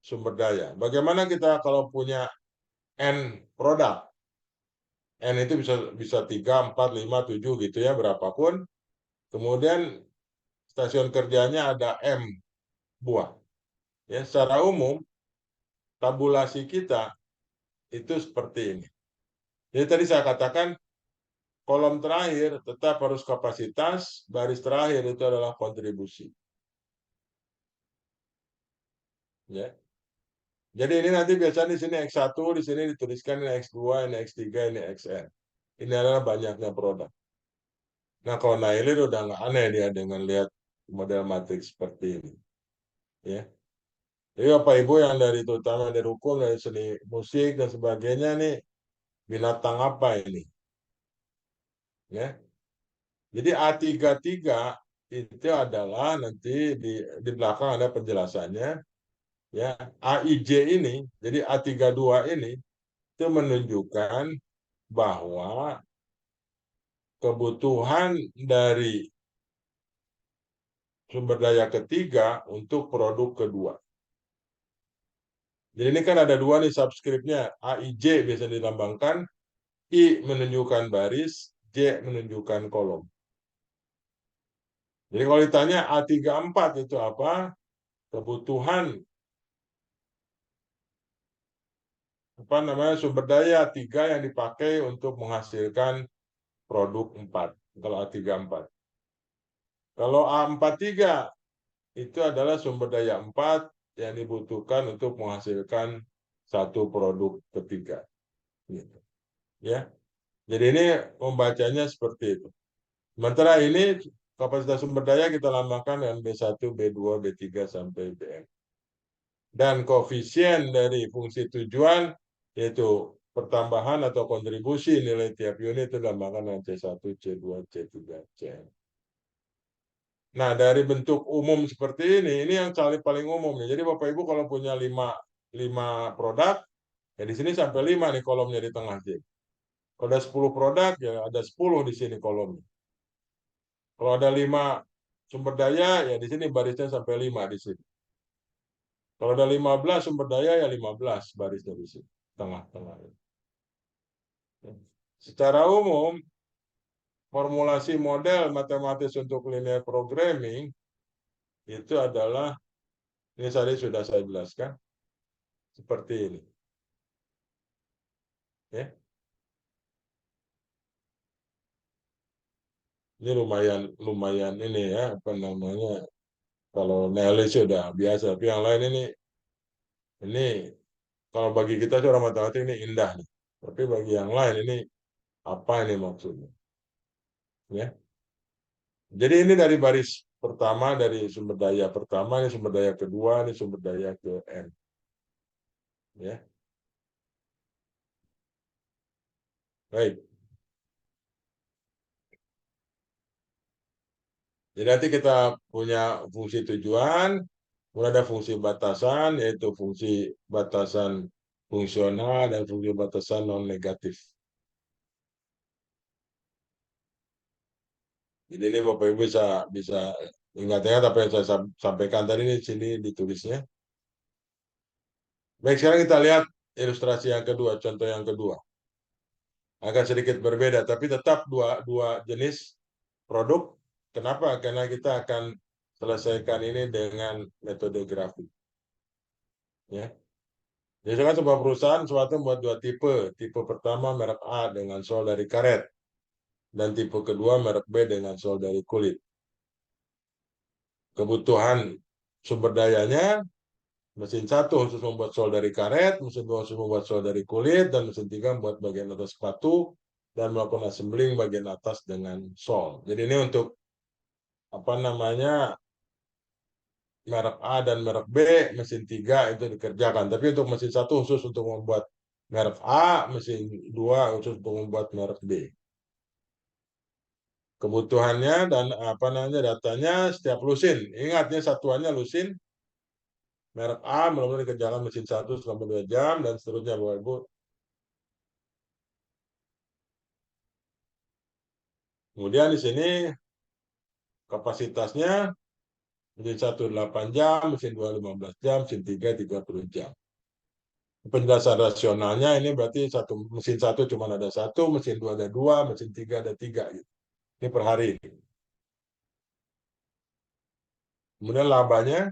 sumber daya. Bagaimana kita kalau punya N produk? N itu bisa 3, 4, 5, 7 gitu ya, berapapun. Kemudian stasiun kerjanya ada M buah. Ya, secara umum tabulasi kita itu seperti ini. Jadi tadi saya katakan kolom terakhir tetap harus kapasitas, baris terakhir itu adalah kontribusi. Ya. Jadi ini nanti biasanya di sini X1, di sini dituliskan ini X2, ini X3, ini XN. Ini adalah banyaknya produk. Nah, kalau Nailin udah nggak aneh dia dengan lihat model matriks seperti ini. Ya. Jadi Bapak Ibu yang dari terutama dari hukum, dari seni musik dan sebagainya nih, binatang apa ini? Ya. Jadi A33 itu adalah nanti di belakang ada penjelasannya. Ya, AIJ ini, jadi A32 ini itu menunjukkan bahwa kebutuhan dari sumber daya ketiga untuk produk kedua. Jadi ini kan ada dua nih subskripnya, AIJ biasa dilambangkan, I menunjukkan baris, J menunjukkan kolom. Jadi kalau ditanya A34 itu apa? Kebutuhan sumber daya 3 yang dipakai untuk menghasilkan produk 4. Kalau A34. Kalau A43 itu adalah sumber daya 4 yang dibutuhkan untuk menghasilkan satu produk ketiga. Gitu. Ya. Jadi ini membacanya seperti itu. Sementara ini kapasitas sumber daya kita lambangkan dengan B1, B2, B3 sampai Bm. Dan koefisien dari fungsi tujuan yaitu pertambahan atau kontribusi nilai tiap unit itu dilambangkan dengan C1, C2, C3, Cn. Nah, dari bentuk umum seperti ini yang paling umum nih. Jadi Bapak Ibu kalau punya 5 produk, ya di sini sampai 5 nih kolomnya di tengah sini. Kalau ada 10 produk, ya ada 10 di sini kolomnya. Kalau ada 5 sumber daya, ya di sini barisnya sampai 5 di sini. Kalau ada 15 sumber daya, ya 15 barisnya di sini. Tengah-tengah. Secara umum, formulasi model matematis untuk linear programming itu adalah, ini tadi sudah saya jelaskan, seperti ini. Ya. Ini lumayan ini ya, apa namanya, kalau Nelly sudah biasa, tapi yang lain ini kalau bagi kita orang matematik ini indah nih. Tapi bagi yang lain ini apa ini maksudnya? Ya. Jadi ini dari baris pertama, dari sumber daya pertama, ini sumber daya kedua, ini sumber daya ke N. Ya. Baik. Jadi nanti kita punya fungsi tujuan, kemudian ada fungsi batasan, yaitu fungsi batasan fungsional dan fungsi batasan non-negatif. Jadi ini Bapak Ibu bisa ingat-ingat apa yang saya sampaikan tadi di sini ditulisnya. Baik, sekarang kita lihat ilustrasi yang kedua, contoh yang kedua. Agak sedikit berbeda, tapi tetap dua jenis produk. Kenapa? Karena kita akan selesaikan ini dengan metode grafik. Ya. Jadi kan sebuah perusahaan suatu membuat dua tipe. Tipe pertama merek A dengan sol dari karet. Dan tipe kedua merek B dengan sol dari kulit. Kebutuhan sumber dayanya, mesin 1 khusus membuat sol dari karet, mesin 2 khusus membuat sol dari kulit, dan mesin 3 membuat bagian atas sepatu, dan melakukan assembling bagian atas dengan sol. Jadi ini untuk apa namanya, merek A dan merek B, mesin 3 itu dikerjakan. Tapi untuk mesin 1 khusus untuk membuat merek A, mesin 2 khusus untuk membuat merek B. Kebutuhannya dan apa namanya datanya setiap lusin. Ingatnya satuannya lusin. Merek A mulai dikerjakan mesin 1 selama 2 jam dan seterusnya Bapak Ibu. Kemudian di sini kapasitasnya mesin 1 8 jam, mesin 2 15 jam, mesin 3 30 jam. Penjelasan rasionalnya ini berarti mesin 1 cuma ada 1, mesin 2 ada 2, mesin 3 ada 3 gitu. Ini per hari. Kemudian labanya,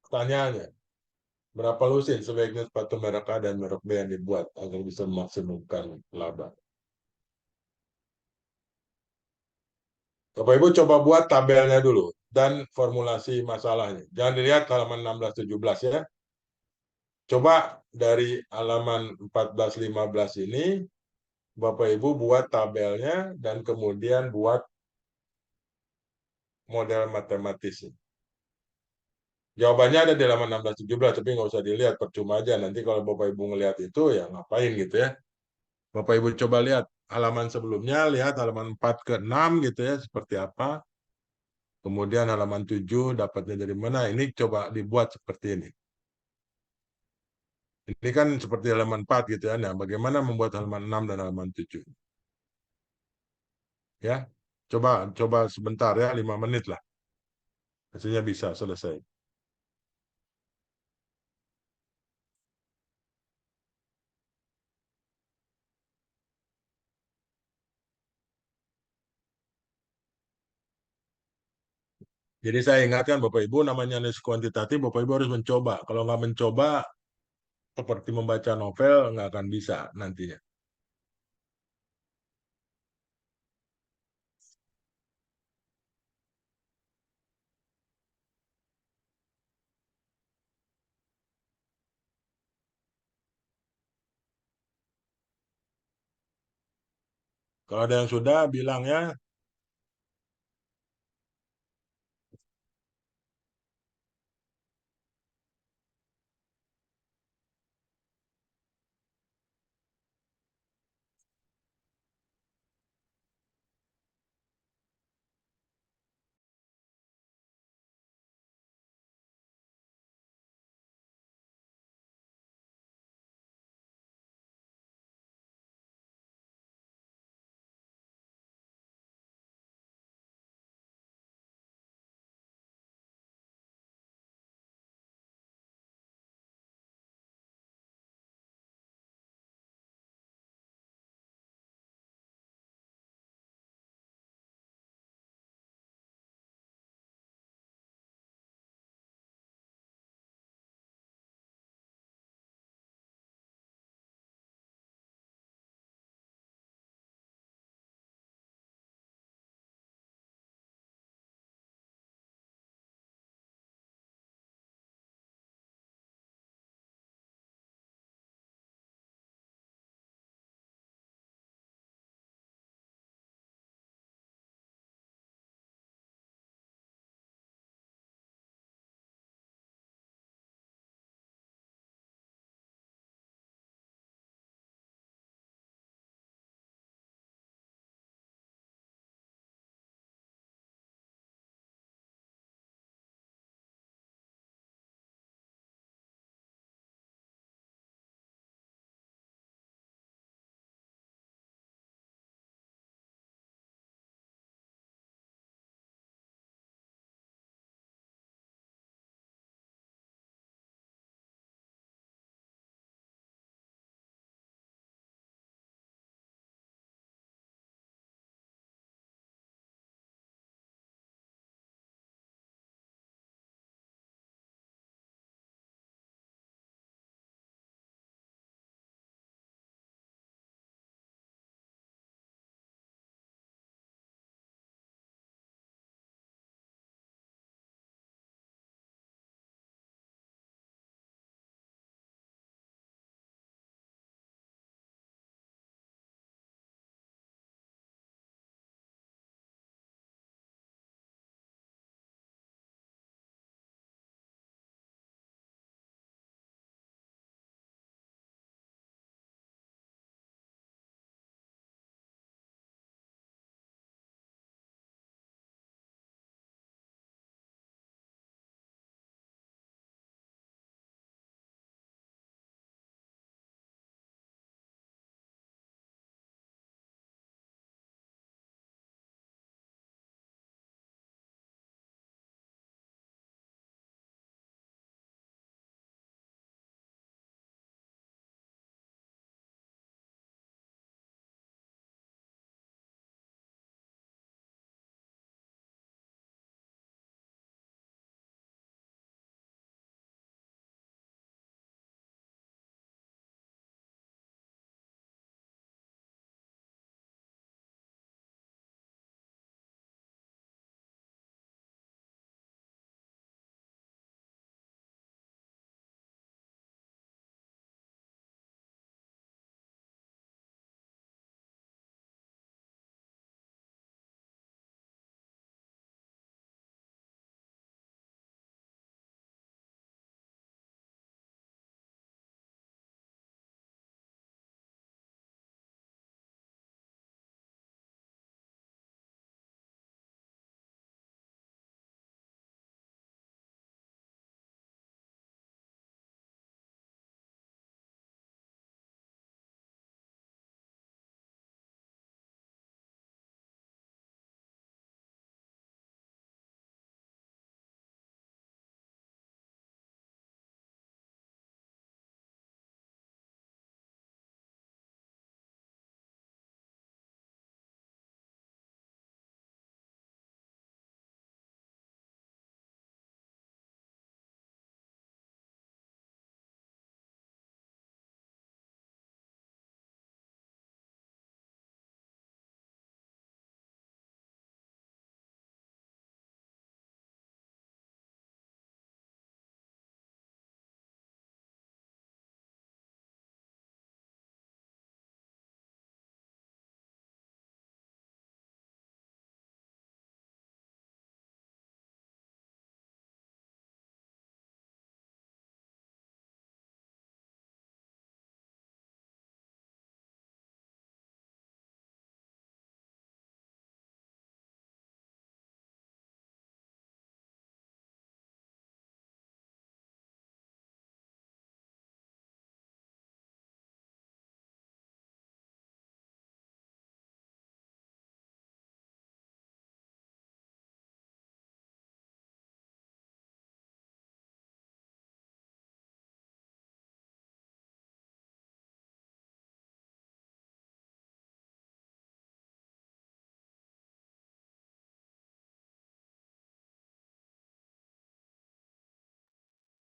pertanyaannya, berapa lusin sebaiknya sepatu merek A dan merek B yang dibuat agar bisa memaksimumkan laba? Bapak Ibu coba buat tabelnya dulu dan formulasi masalahnya. Jangan dilihat halaman 16-17 ya. Coba dari halaman 14-15 ini, Bapak Ibu buat tabelnya dan kemudian buat model matematisnya. Jawabannya ada di halaman 16-17, tapi nggak usah dilihat, percuma aja. Nanti kalau Bapak Ibu ngelihat itu, ya ngapain gitu ya. Bapak Ibu coba lihat halaman sebelumnya, lihat halaman 4 ke 6 gitu ya, seperti apa. Kemudian halaman 7 dapatnya dari mana, ini coba dibuat seperti ini. Ini kan seperti halaman 4 gitu ya. Nah, bagaimana membuat halaman 6 dan halaman 7? Ya, coba sebentar ya, 5 menit lah. Hasilnya bisa selesai. Jadi saya ingatkan Bapak Ibu, namanya analisis kuantitatif, Bapak Ibu harus mencoba. Kalau nggak mencoba, seperti membaca novel, nggak akan bisa nantinya. Kalau ada yang sudah, bilang ya.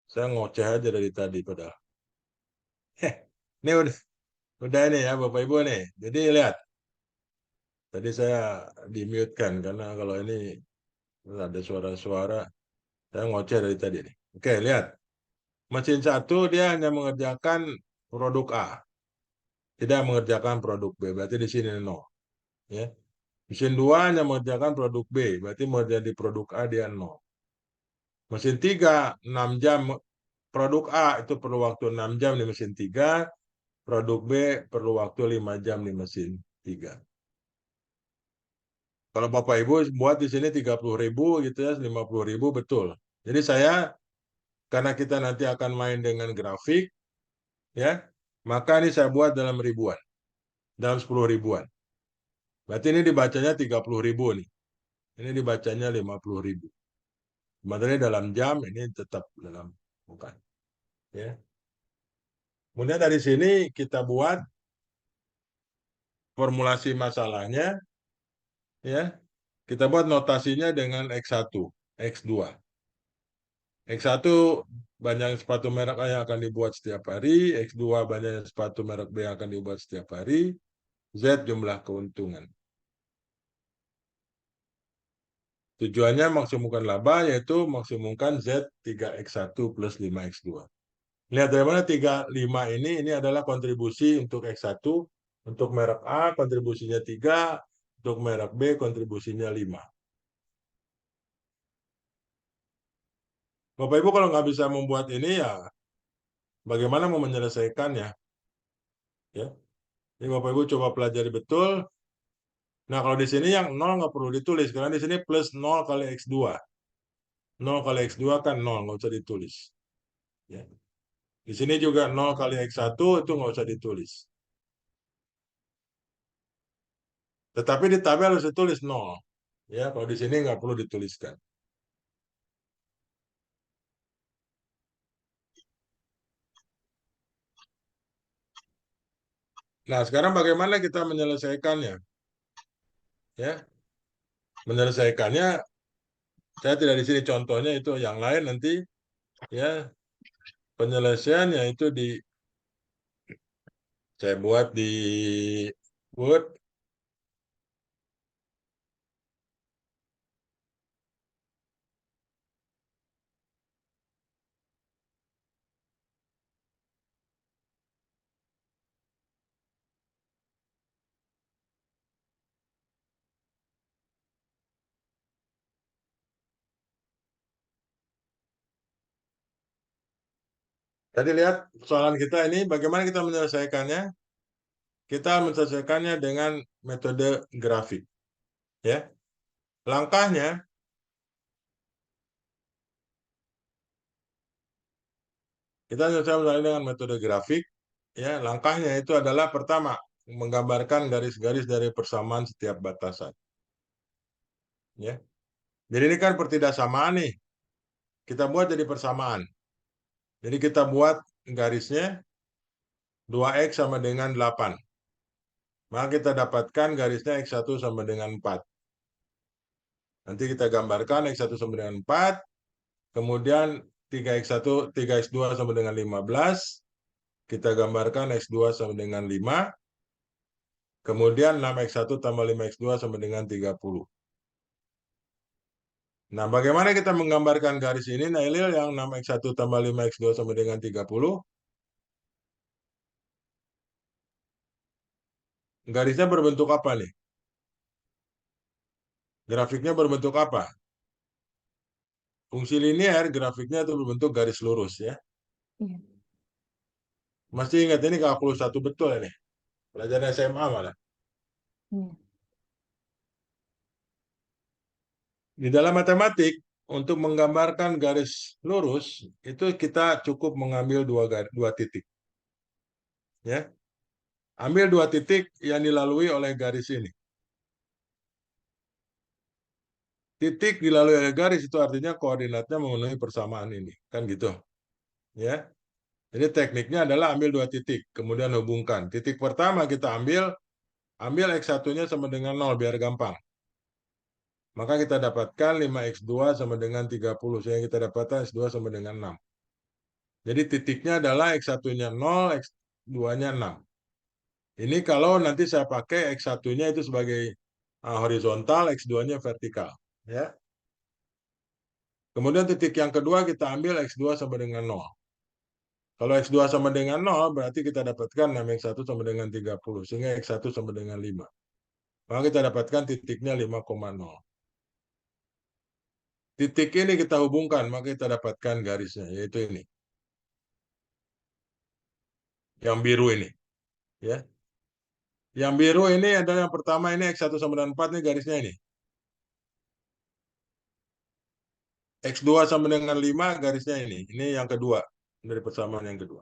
Saya ngoceh aja dari tadi padahal. Ini udah ini ya Bapak Ibu nih. Jadi lihat. Tadi saya di-mute-kan karena kalau ini ada suara-suara. Saya ngoceh dari tadi nih. Oke, lihat. Mesin 1 dia hanya mengerjakan produk A. Tidak mengerjakan produk B. Berarti di sini 0. Ya. Mesin 2 hanya mengerjakan produk B. Berarti mau jadi produk A dia 0. Mesin 3, 6 jam. Produk A itu perlu waktu 6 jam di mesin 3. Produk B perlu waktu 5 jam di mesin 3. Kalau Bapak Ibu buat di sini 30.000 gitu ya, 50.000 betul. Jadi saya, karena kita nanti akan main dengan grafik, ya, maka ini saya buat dalam ribuan, dalam 10 ribuan. Berarti ini dibacanya 30.000 nih. Ini dibacanya 50.000. Sebenarnya dalam jam, ini tetap dalam, bukan. Ya. Kemudian dari sini kita buat formulasi masalahnya, ya. Kita buat notasinya dengan X1, X2. X1 banyak sepatu merek A yang akan dibuat setiap hari, X2 banyak sepatu merek B yang akan dibuat setiap hari, Z jumlah keuntungan. Tujuannya maksimumkan laba, yaitu maksimumkan Z 3X1 plus 5X2. Lihat dari mana 35 ini adalah kontribusi untuk X1, untuk merek A kontribusinya 3, untuk merek B kontribusinya 5. Bapak Ibu kalau nggak bisa membuat ini ya bagaimana mau menyelesaikannya? Ya. Ini Bapak Ibu coba pelajari betul. Nah, kalau di sini yang 0 nggak perlu ditulis karena di sini plus 0 kali X2. 0 kali X2 kan 0, nggak usah ditulis. Ya. Di sini juga 0 kali X1 itu nggak usah ditulis. Tetapi di tabel harus ditulis 0. Ya, kalau di sini nggak perlu dituliskan. Nah, sekarang bagaimana kita menyelesaikannya? Ya, menyelesaikannya saya tidak di sini contohnya, itu yang lain nanti ya penyelesaiannya itu saya buat di Word. Tadi lihat soalan kita ini bagaimana kita menyelesaikannya? Kita menyelesaikannya dengan metode grafik. Ya. Langkahnya kita menyelesaikan dengan metode grafik. Ya, langkahnya itu adalah pertama menggambarkan garis-garis dari persamaan setiap batasan. Ya. Jadi ini kan pertidaksamaan nih. Kita buat jadi persamaan. Jadi kita buat garisnya 2X sama dengan 8. Maka kita dapatkan garisnya X1 sama dengan 4. Nanti kita gambarkan X1 sama dengan 4. Kemudian 3X1, 3X2 sama dengan 15. Kita gambarkan X2 sama dengan 5. Kemudian 6X1 tambah 5X2 sama dengan 30. Nah, bagaimana kita menggambarkan garis ini, Nailil, yang 6X1 tambah 5X2 sama dengan 30? Garisnya berbentuk apa nih? Grafiknya berbentuk apa? Fungsi linear, grafiknya itu berbentuk garis lurus ya. Iya. Masih ingat ini kalkulus 1 betul ini. Pelajaran SMA malah. Iya. Di dalam matematik, untuk menggambarkan garis lurus, itu kita cukup mengambil dua titik. Ya. Ambil 2 titik yang dilalui oleh garis ini. Titik dilalui oleh garis itu artinya koordinatnya memenuhi persamaan ini. Kan gitu. Ya. Jadi tekniknya adalah ambil 2 titik, kemudian hubungkan. Titik pertama kita ambil X1-nya sama dengan 0 biar gampang. Maka kita dapatkan 5X2 sama dengan 30. Sehingga kita dapatkan X2 sama dengan 6. Jadi titiknya adalah X1-nya 0, X2-nya 6. Ini kalau nanti saya pakai X1-nya itu sebagai horizontal, X2-nya vertikal. Ya. Kemudian titik yang kedua kita ambil X2 sama dengan 0. Kalau X2 sama dengan 0, berarti kita dapatkan 6X1 sama dengan 30. Sehingga X1 sama dengan 5. Maka kita dapatkan titiknya 5,0. Titik ini kita hubungkan, maka kita dapatkan garisnya, yaitu ini. Yang biru ini. Ya. Yang biru ini adalah yang pertama, ini X1 sama dengan 4, ini garisnya ini. X2 sama dengan 5, garisnya ini. Ini yang kedua, dari persamaan yang kedua.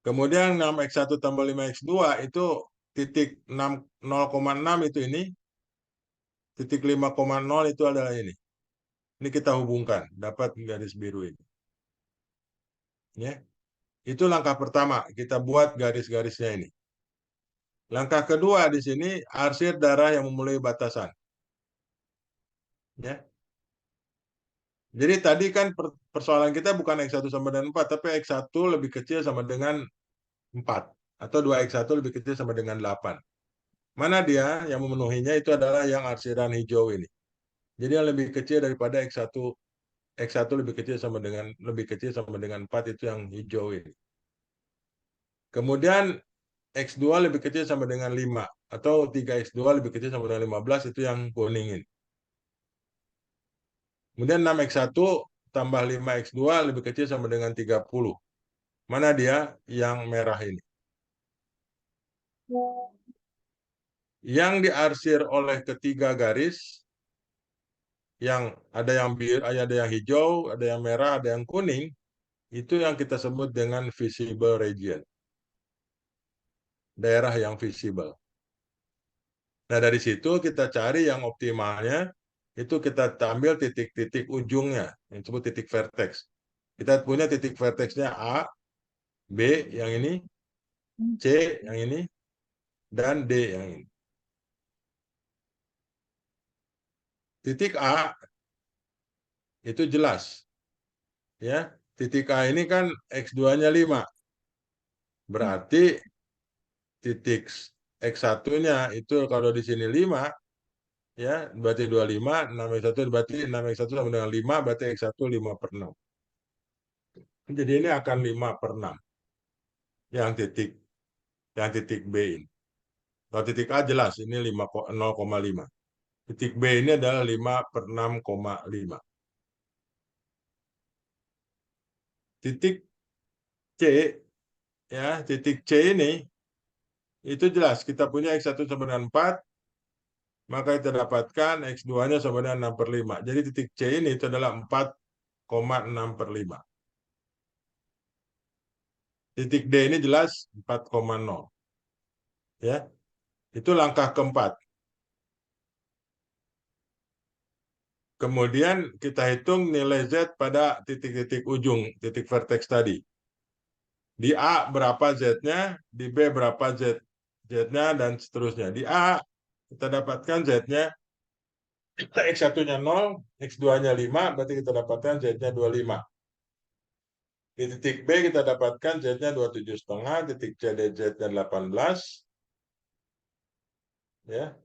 Kemudian 6X1 tambah 5X2 itu titik 0,6 itu ini. Titik 5,0 itu adalah ini. Ini kita hubungkan, dapat garis biru ini. Ya. Itu langkah pertama, kita buat garis-garisnya ini. Langkah kedua di sini, arsir darah yang memulai batasan. Ya. Jadi tadi kan persoalan kita bukan X1 sama dengan 4, tapi X1 lebih kecil sama dengan 4. Atau 2X1 lebih kecil sama dengan 8. Mana dia yang memenuhinya itu adalah yang arsiran hijau ini. Jadi yang lebih kecil daripada X1 lebih kecil sama dengan 4 itu yang hijau ini. Kemudian X2 lebih kecil sama dengan 5 atau 3X2 lebih kecil sama dengan 15 itu yang kuning ini. Kemudian 6X1 tambah 5X2 lebih kecil sama dengan 30. Mana dia? Yang merah ini. Yang diarsir oleh ketiga garis, yang ada yang biru, ada yang hijau, ada yang merah, ada yang kuning, itu yang kita sebut dengan visible region. Daerah yang visible. Nah, dari situ kita cari yang optimalnya, itu kita ambil titik-titik ujungnya, yang disebut titik vertex. Kita punya titik vertexnya A, B yang ini, C yang ini, dan D yang ini. Titik A itu jelas. Ya, titik A ini kan X2-nya 5. Berarti titik X1-nya itu kalau di sini 5, ya, berarti 25, 6X1 berarti 6X1 sama dengan 5, berarti X1 5/6. Jadi ini akan 5/6. Yang titik B ini. Kalau titik A jelas ini 0,5. Titik B ini adalah 5/6,5. Titik C, ya, titik C ini itu jelas kita punya X1 sama dengan 4, maka kita dapatkan X2-nya sama dengan 6/5. Jadi titik C ini itu adalah 4,6/5. Titik D ini jelas 4,0. Ya. Itu langkah keempat. Kemudian kita hitung nilai Z pada titik-titik ujung, titik vertex tadi. Di A berapa Z-nya, di B berapa Z-nya, dan seterusnya. Di A kita dapatkan Z-nya, X1-nya 0, X2-nya 5, berarti kita dapatkan Z-nya 25. Di titik B kita dapatkan Z-nya 27,5, titik C Z-nya 18. Ya.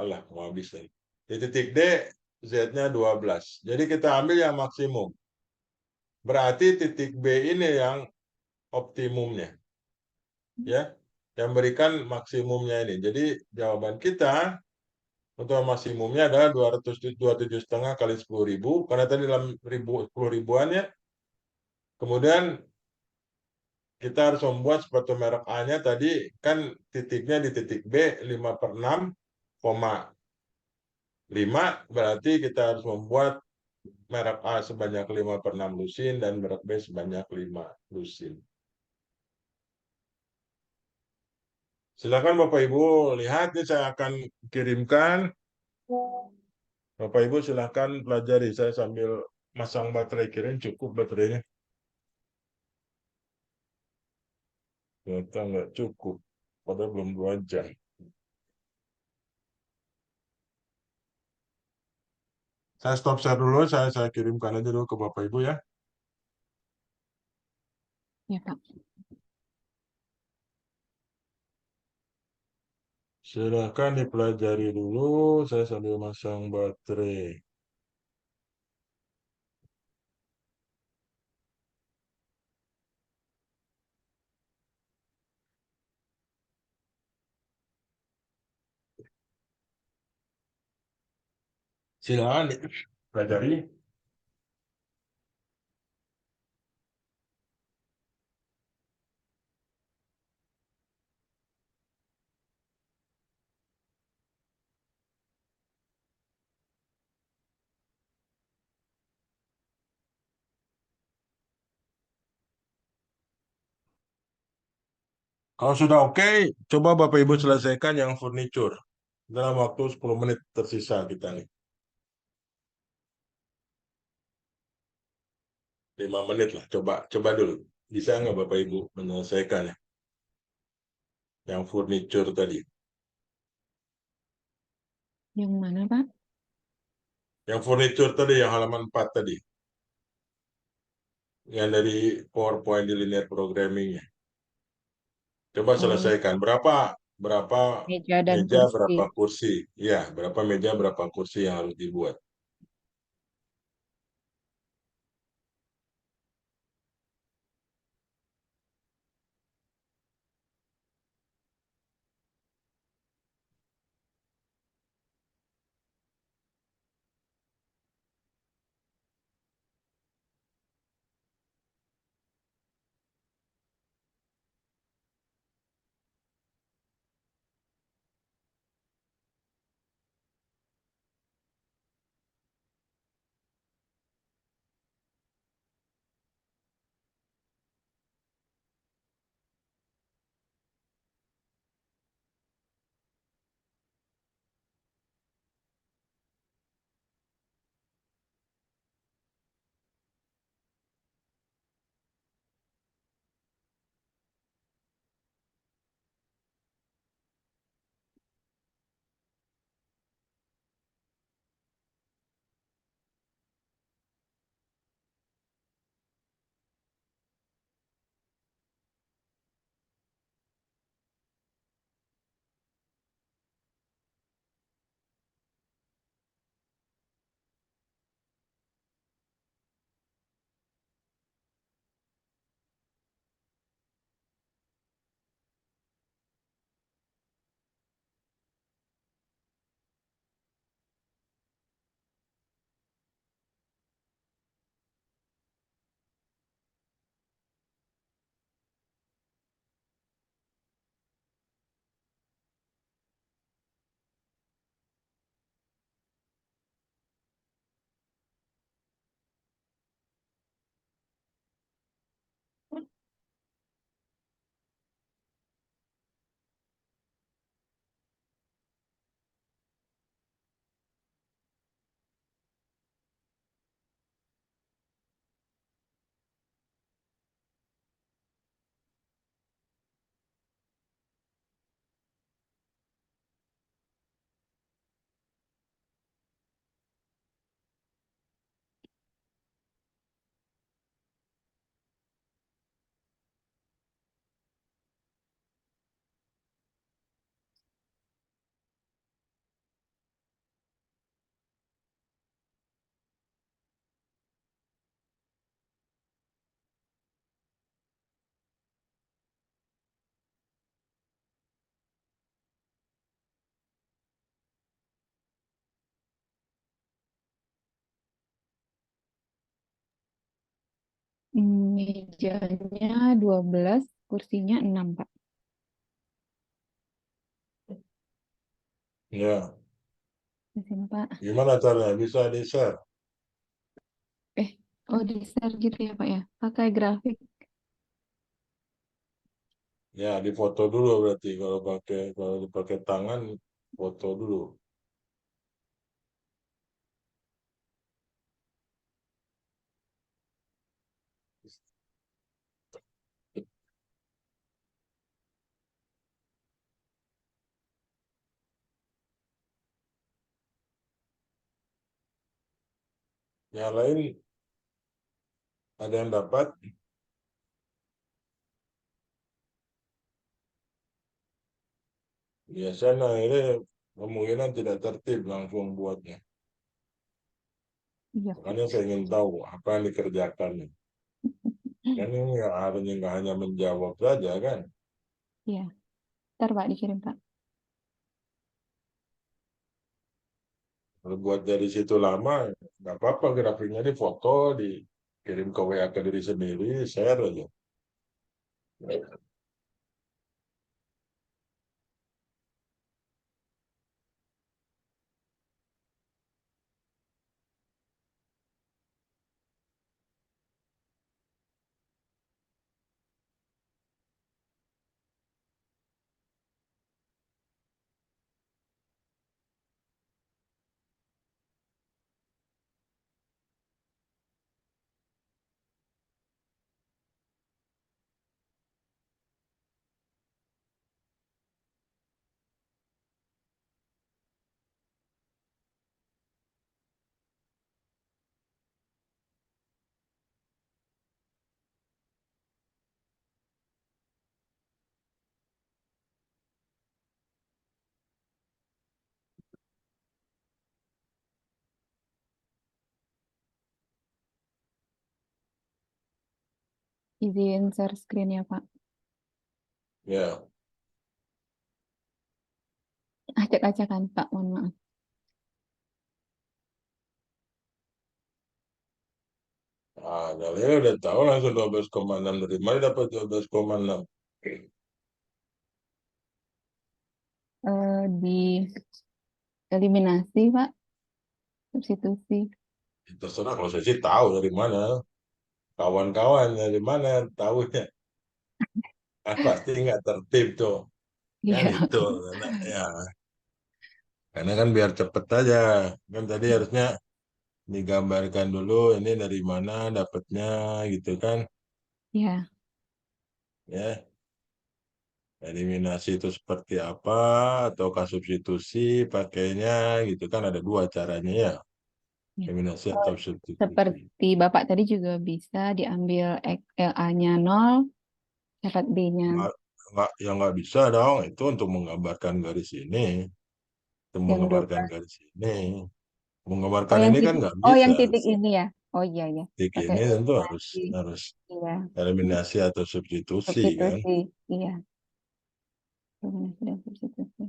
Allah, mau habis nih. Di titik D Z-nya 12. Jadi kita ambil yang maksimum. Berarti titik B ini yang optimumnya. Ya, yang berikan maksimumnya ini. Jadi jawaban kita untuk maksimumnya adalah 27,5 kali 10.000, karena tadi dalam 10 ribuan ya. Kemudian kita harus membuat sepatu merek A-nya tadi kan titiknya di titik B 5/6,5, berarti kita harus membuat merek A sebanyak 5/6 lusin dan merek B sebanyak 5 lusin. Silakan Bapak Ibu lihat, ini saya akan kirimkan. Bapak Ibu silakan pelajari, saya sambil masang baterai, kirain cukup baterainya. Ternyata nggak cukup, padahal belum 2 jam. Saya stop share dulu, saya kirimkan aja dulu ke Bapak Ibu ya. Ya, Pak. Silakan dipelajari dulu, saya sambil masang baterai. Silakan dipelajari. Kalau sudah oke, coba Bapak Ibu selesaikan yang furniture. Dalam waktu 10 menit tersisa kita nih. 5 menit lah, coba dulu. Bisa nggak Bapak Ibu menyelesaikan ya? Yang furniture tadi. Yang mana, Pak? Yang furniture tadi, yang halaman 4 tadi. Yang dari PowerPoint di linear programmingnya. Coba selesaikan. Berapa Meja dan meja, kursi. berapa kursi? Ya, berapa meja, berapa kursi yang harus dibuat? Mejanya 12, kursinya 6, Pak. Ya, Di sini, Pak. gimana caranya? Bisa di-share? Oh, di-share gitu ya, Pak ya? Pakai grafik. Ya, difoto dulu berarti. Kalau dipakai tangan, foto dulu. Yang lain ada yang dapat? Biasanya ini kemungkinan tidak tertib langsung buatnya. Iya. Makanya saya ingin tahu apa yang dikerjakan. Kan ini nggak hanya menjawab saja kan. Iya. Ntar Pak dikirim Pak. Kalau buat dari situ lama, nggak apa-apa grafiknya di foto, dikirim ke WA ke diri sendiri, share aja. Izin share screen ya Pak. Ya, Acak-acakan Pak, mohon maaf. kalian udah tahu langsung 12,6 dari mana dapat 12,6? Di eliminasi Pak, substitusi. Terserah, kalau saya sih tahu dari mana. Kawan-kawan dari mana tahunya. Pasti nggak tertib tuh. Kan Iya. itu. Ya. Karena kan biar cepet aja. Kan tadi harusnya digambarkan dulu ini dari mana dapatnya gitu kan. Iya. Ya. Eliminasi itu seperti apa ataukah substitusi pakainya gitu kan, ada dua caranya ya. Iya. Eliminasi atau substitusi. Seperti Bapak tadi juga bisa diambil LA-nya 0, dapat B-nya. Nggak bisa dong, itu untuk menggambarkan garis ini. Untuk Yang menggambarkan 12. garis ini. Oh, Menggambarkan yang ini kan titik, nggak oh yang bisa. titik ini ya. Oh iya ya. Titik Pakai ini tentu eliminasi. harus Iya. eliminasi atau substitusi kan. Substitusi. Iya. Eliminasi dan substitusi.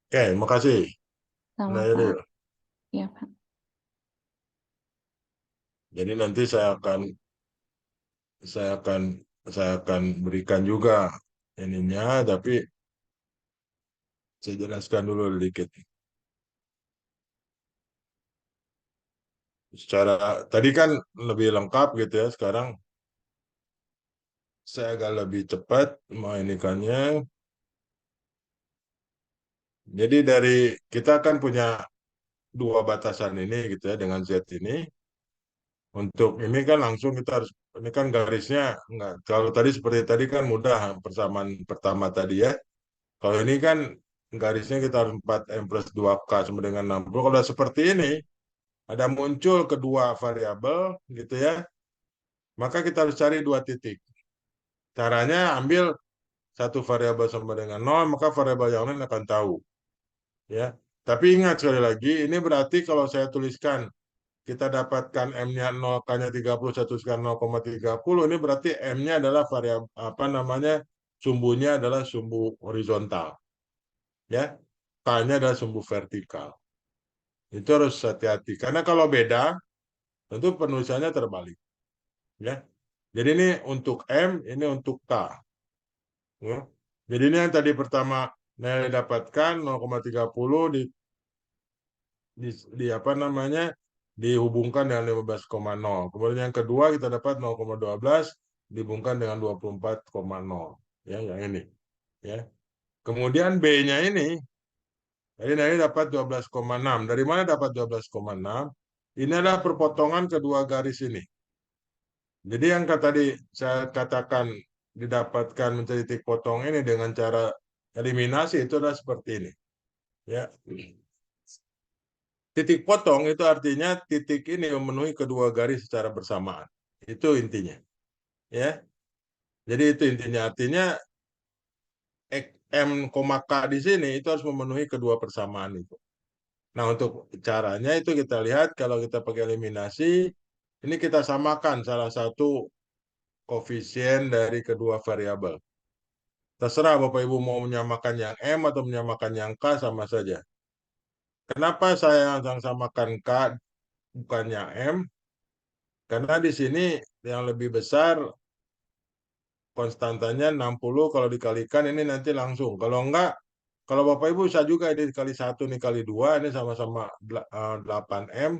Oke, makasih. Sama Nah, Pak. Yadil. Iya Pak. Jadi nanti saya akan berikan juga ininya, tapi saya jelaskan dulu sedikit. Secara tadi kan lebih lengkap gitu ya, sekarang saya agak lebih cepat menginikannya. Jadi dari kita kan punya dua batasan ini gitu ya, dengan Z ini. Untuk ini kan langsung kita harus, ini kan garisnya enggak, kalau tadi seperti tadi kan mudah persamaan pertama tadi ya. Kalau ini kan garisnya kita harus 4M plus 2K sama dengan 60. Kalau seperti ini, ada muncul kedua variabel gitu ya, maka kita harus cari dua titik. Caranya ambil satu variabel sama dengan 0, maka variabel yang lain akan tahu. Ya. Tapi ingat sekali lagi, ini berarti kalau saya tuliskan kita dapatkan M-nya 0, K-nya 30, 1 sekian 0,30, ini berarti M-nya adalah variabel, apa namanya, sumbunya adalah sumbu horizontal. Ya. K-nya adalah sumbu vertikal. Itu harus hati-hati. Karena kalau beda, tentu penulisannya terbalik. Ya. Jadi ini untuk M, ini untuk K. Ya. Jadi ini yang tadi pertama nilai dapatkan 0,30 di apa namanya, dihubungkan dengan 15,0. Kemudian yang kedua kita dapat 0,12 dihubungkan dengan 24,0. Ya, yang ini. Ya. Kemudian B-nya ini tadi dapat 12,6. Dari mana dapat 12,6? Ini adalah perpotongan kedua garis ini. Jadi yang tadi saya katakan didapatkan mencari titik potong ini dengan cara eliminasi itu adalah seperti ini. Ya. Titik potong itu artinya titik ini memenuhi kedua garis secara bersamaan. Itu intinya. Ya. Jadi itu intinya, artinya M, K di sini itu harus memenuhi kedua persamaan itu. Nah, untuk caranya itu kita lihat kalau kita pakai eliminasi, ini kita samakan salah satu koefisien dari kedua variabel. Terserah Bapak Ibu mau menyamakan yang M atau menyamakan yang K sama saja. Kenapa saya yang samakan K bukannya M? Karena di sini yang lebih besar konstantanya 60 kalau dikalikan ini nanti langsung. Kalau enggak, kalau Bapak Ibu bisa juga ini dikali 1, ini kali 2, ini sama-sama 8M.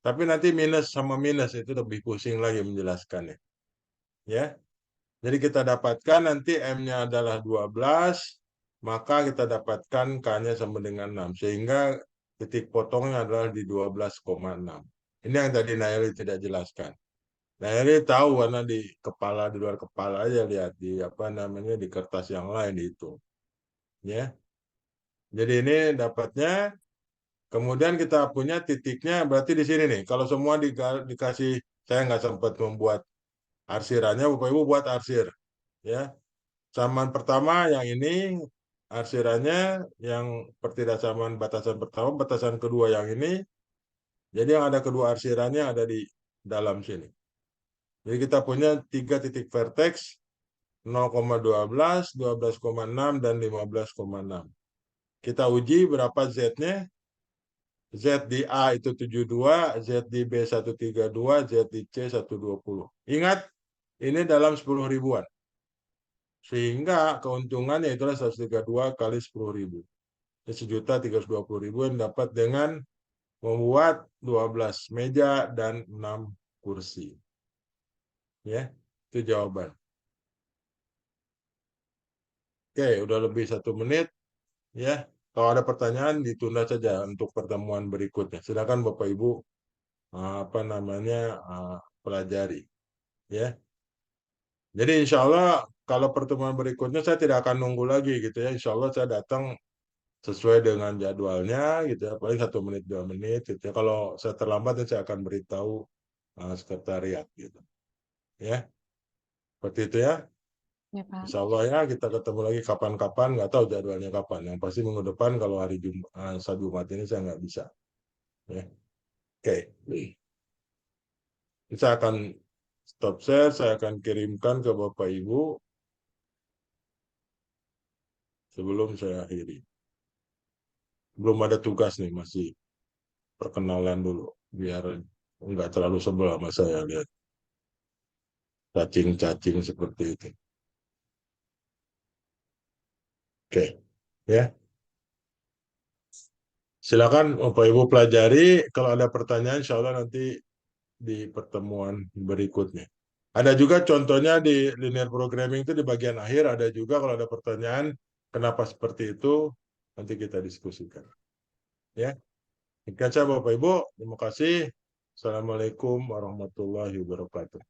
Tapi nanti minus sama minus itu lebih pusing lagi menjelaskannya. Ya. Jadi kita dapatkan nanti M-nya adalah 12, maka kita dapatkan K-nya sama dengan 6. Sehingga titik potongnya adalah di 12,6. Ini yang tadi Naili tidak jelaskan. Naili tahu karena di kepala, di luar kepala aja lihat di apa namanya di kertas yang lain itu. Ya. Jadi ini dapatnya, kemudian kita punya titiknya berarti di sini nih. Kalau semua dikasih, saya nggak sempat membuat arsirannya, Bapak Ibu buat arsir. Ya. Samaan pertama yang ini, arsirannya yang pertidaksamaan batasan pertama, batasan kedua yang ini. Jadi yang ada kedua arsirannya ada di dalam sini. Jadi kita punya 3 titik vertex, 0,12, 12,6, dan 15,6. Kita uji berapa Z-nya. Z di A itu 72, Z di B 132, Z di C 120. Ingat, ini dalam 10 ribuan. Sehingga keuntungannya itulah 132 kali 10.000. 1.320.000 yang dapat dengan membuat 12 meja dan 6 kursi. Ya, itu jawaban. Oke, udah lebih 1 menit. Ya, kalau ada pertanyaan ditunda saja untuk pertemuan berikutnya. Silakan Bapak Ibu pelajari. Ya. Jadi insya Allah kalau pertemuan berikutnya saya tidak akan nunggu lagi gitu ya. Insya Allah saya datang sesuai dengan jadwalnya gitu ya. Paling 1 menit 2 menit gitu ya. Kalau saya terlambat saya akan beritahu sekretariat gitu. Ya. Seperti itu ya. Ya, Pak. Insya Allah ya kita ketemu lagi kapan-kapan, nggak tahu jadwalnya kapan. Yang pasti minggu depan kalau hari Jumat ini saya nggak bisa. Ya. Oke. Saya akan stop share, saya akan kirimkan ke Bapak Ibu sebelum saya akhiri. Belum ada tugas nih, masih perkenalan dulu biar nggak terlalu sebel sama saya lihat cacing-cacing seperti itu. Oke, ya. Silakan Bapak Ibu pelajari. Kalau ada pertanyaan, insya Allah nanti di pertemuan berikutnya. Ada juga contohnya di linear programming itu di bagian akhir ada juga kalau ada pertanyaan kenapa seperti itu nanti kita diskusikan. Ya. Demikian saya Bapak Ibu. Terima kasih. Assalamualaikum warahmatullahi wabarakatuh.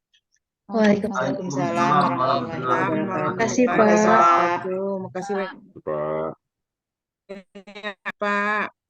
Waalaikumsalam warahmatullahi wabarakatuh. Terima kasih, Pak. Terima kasih, Pak. Terima kasih, Pak.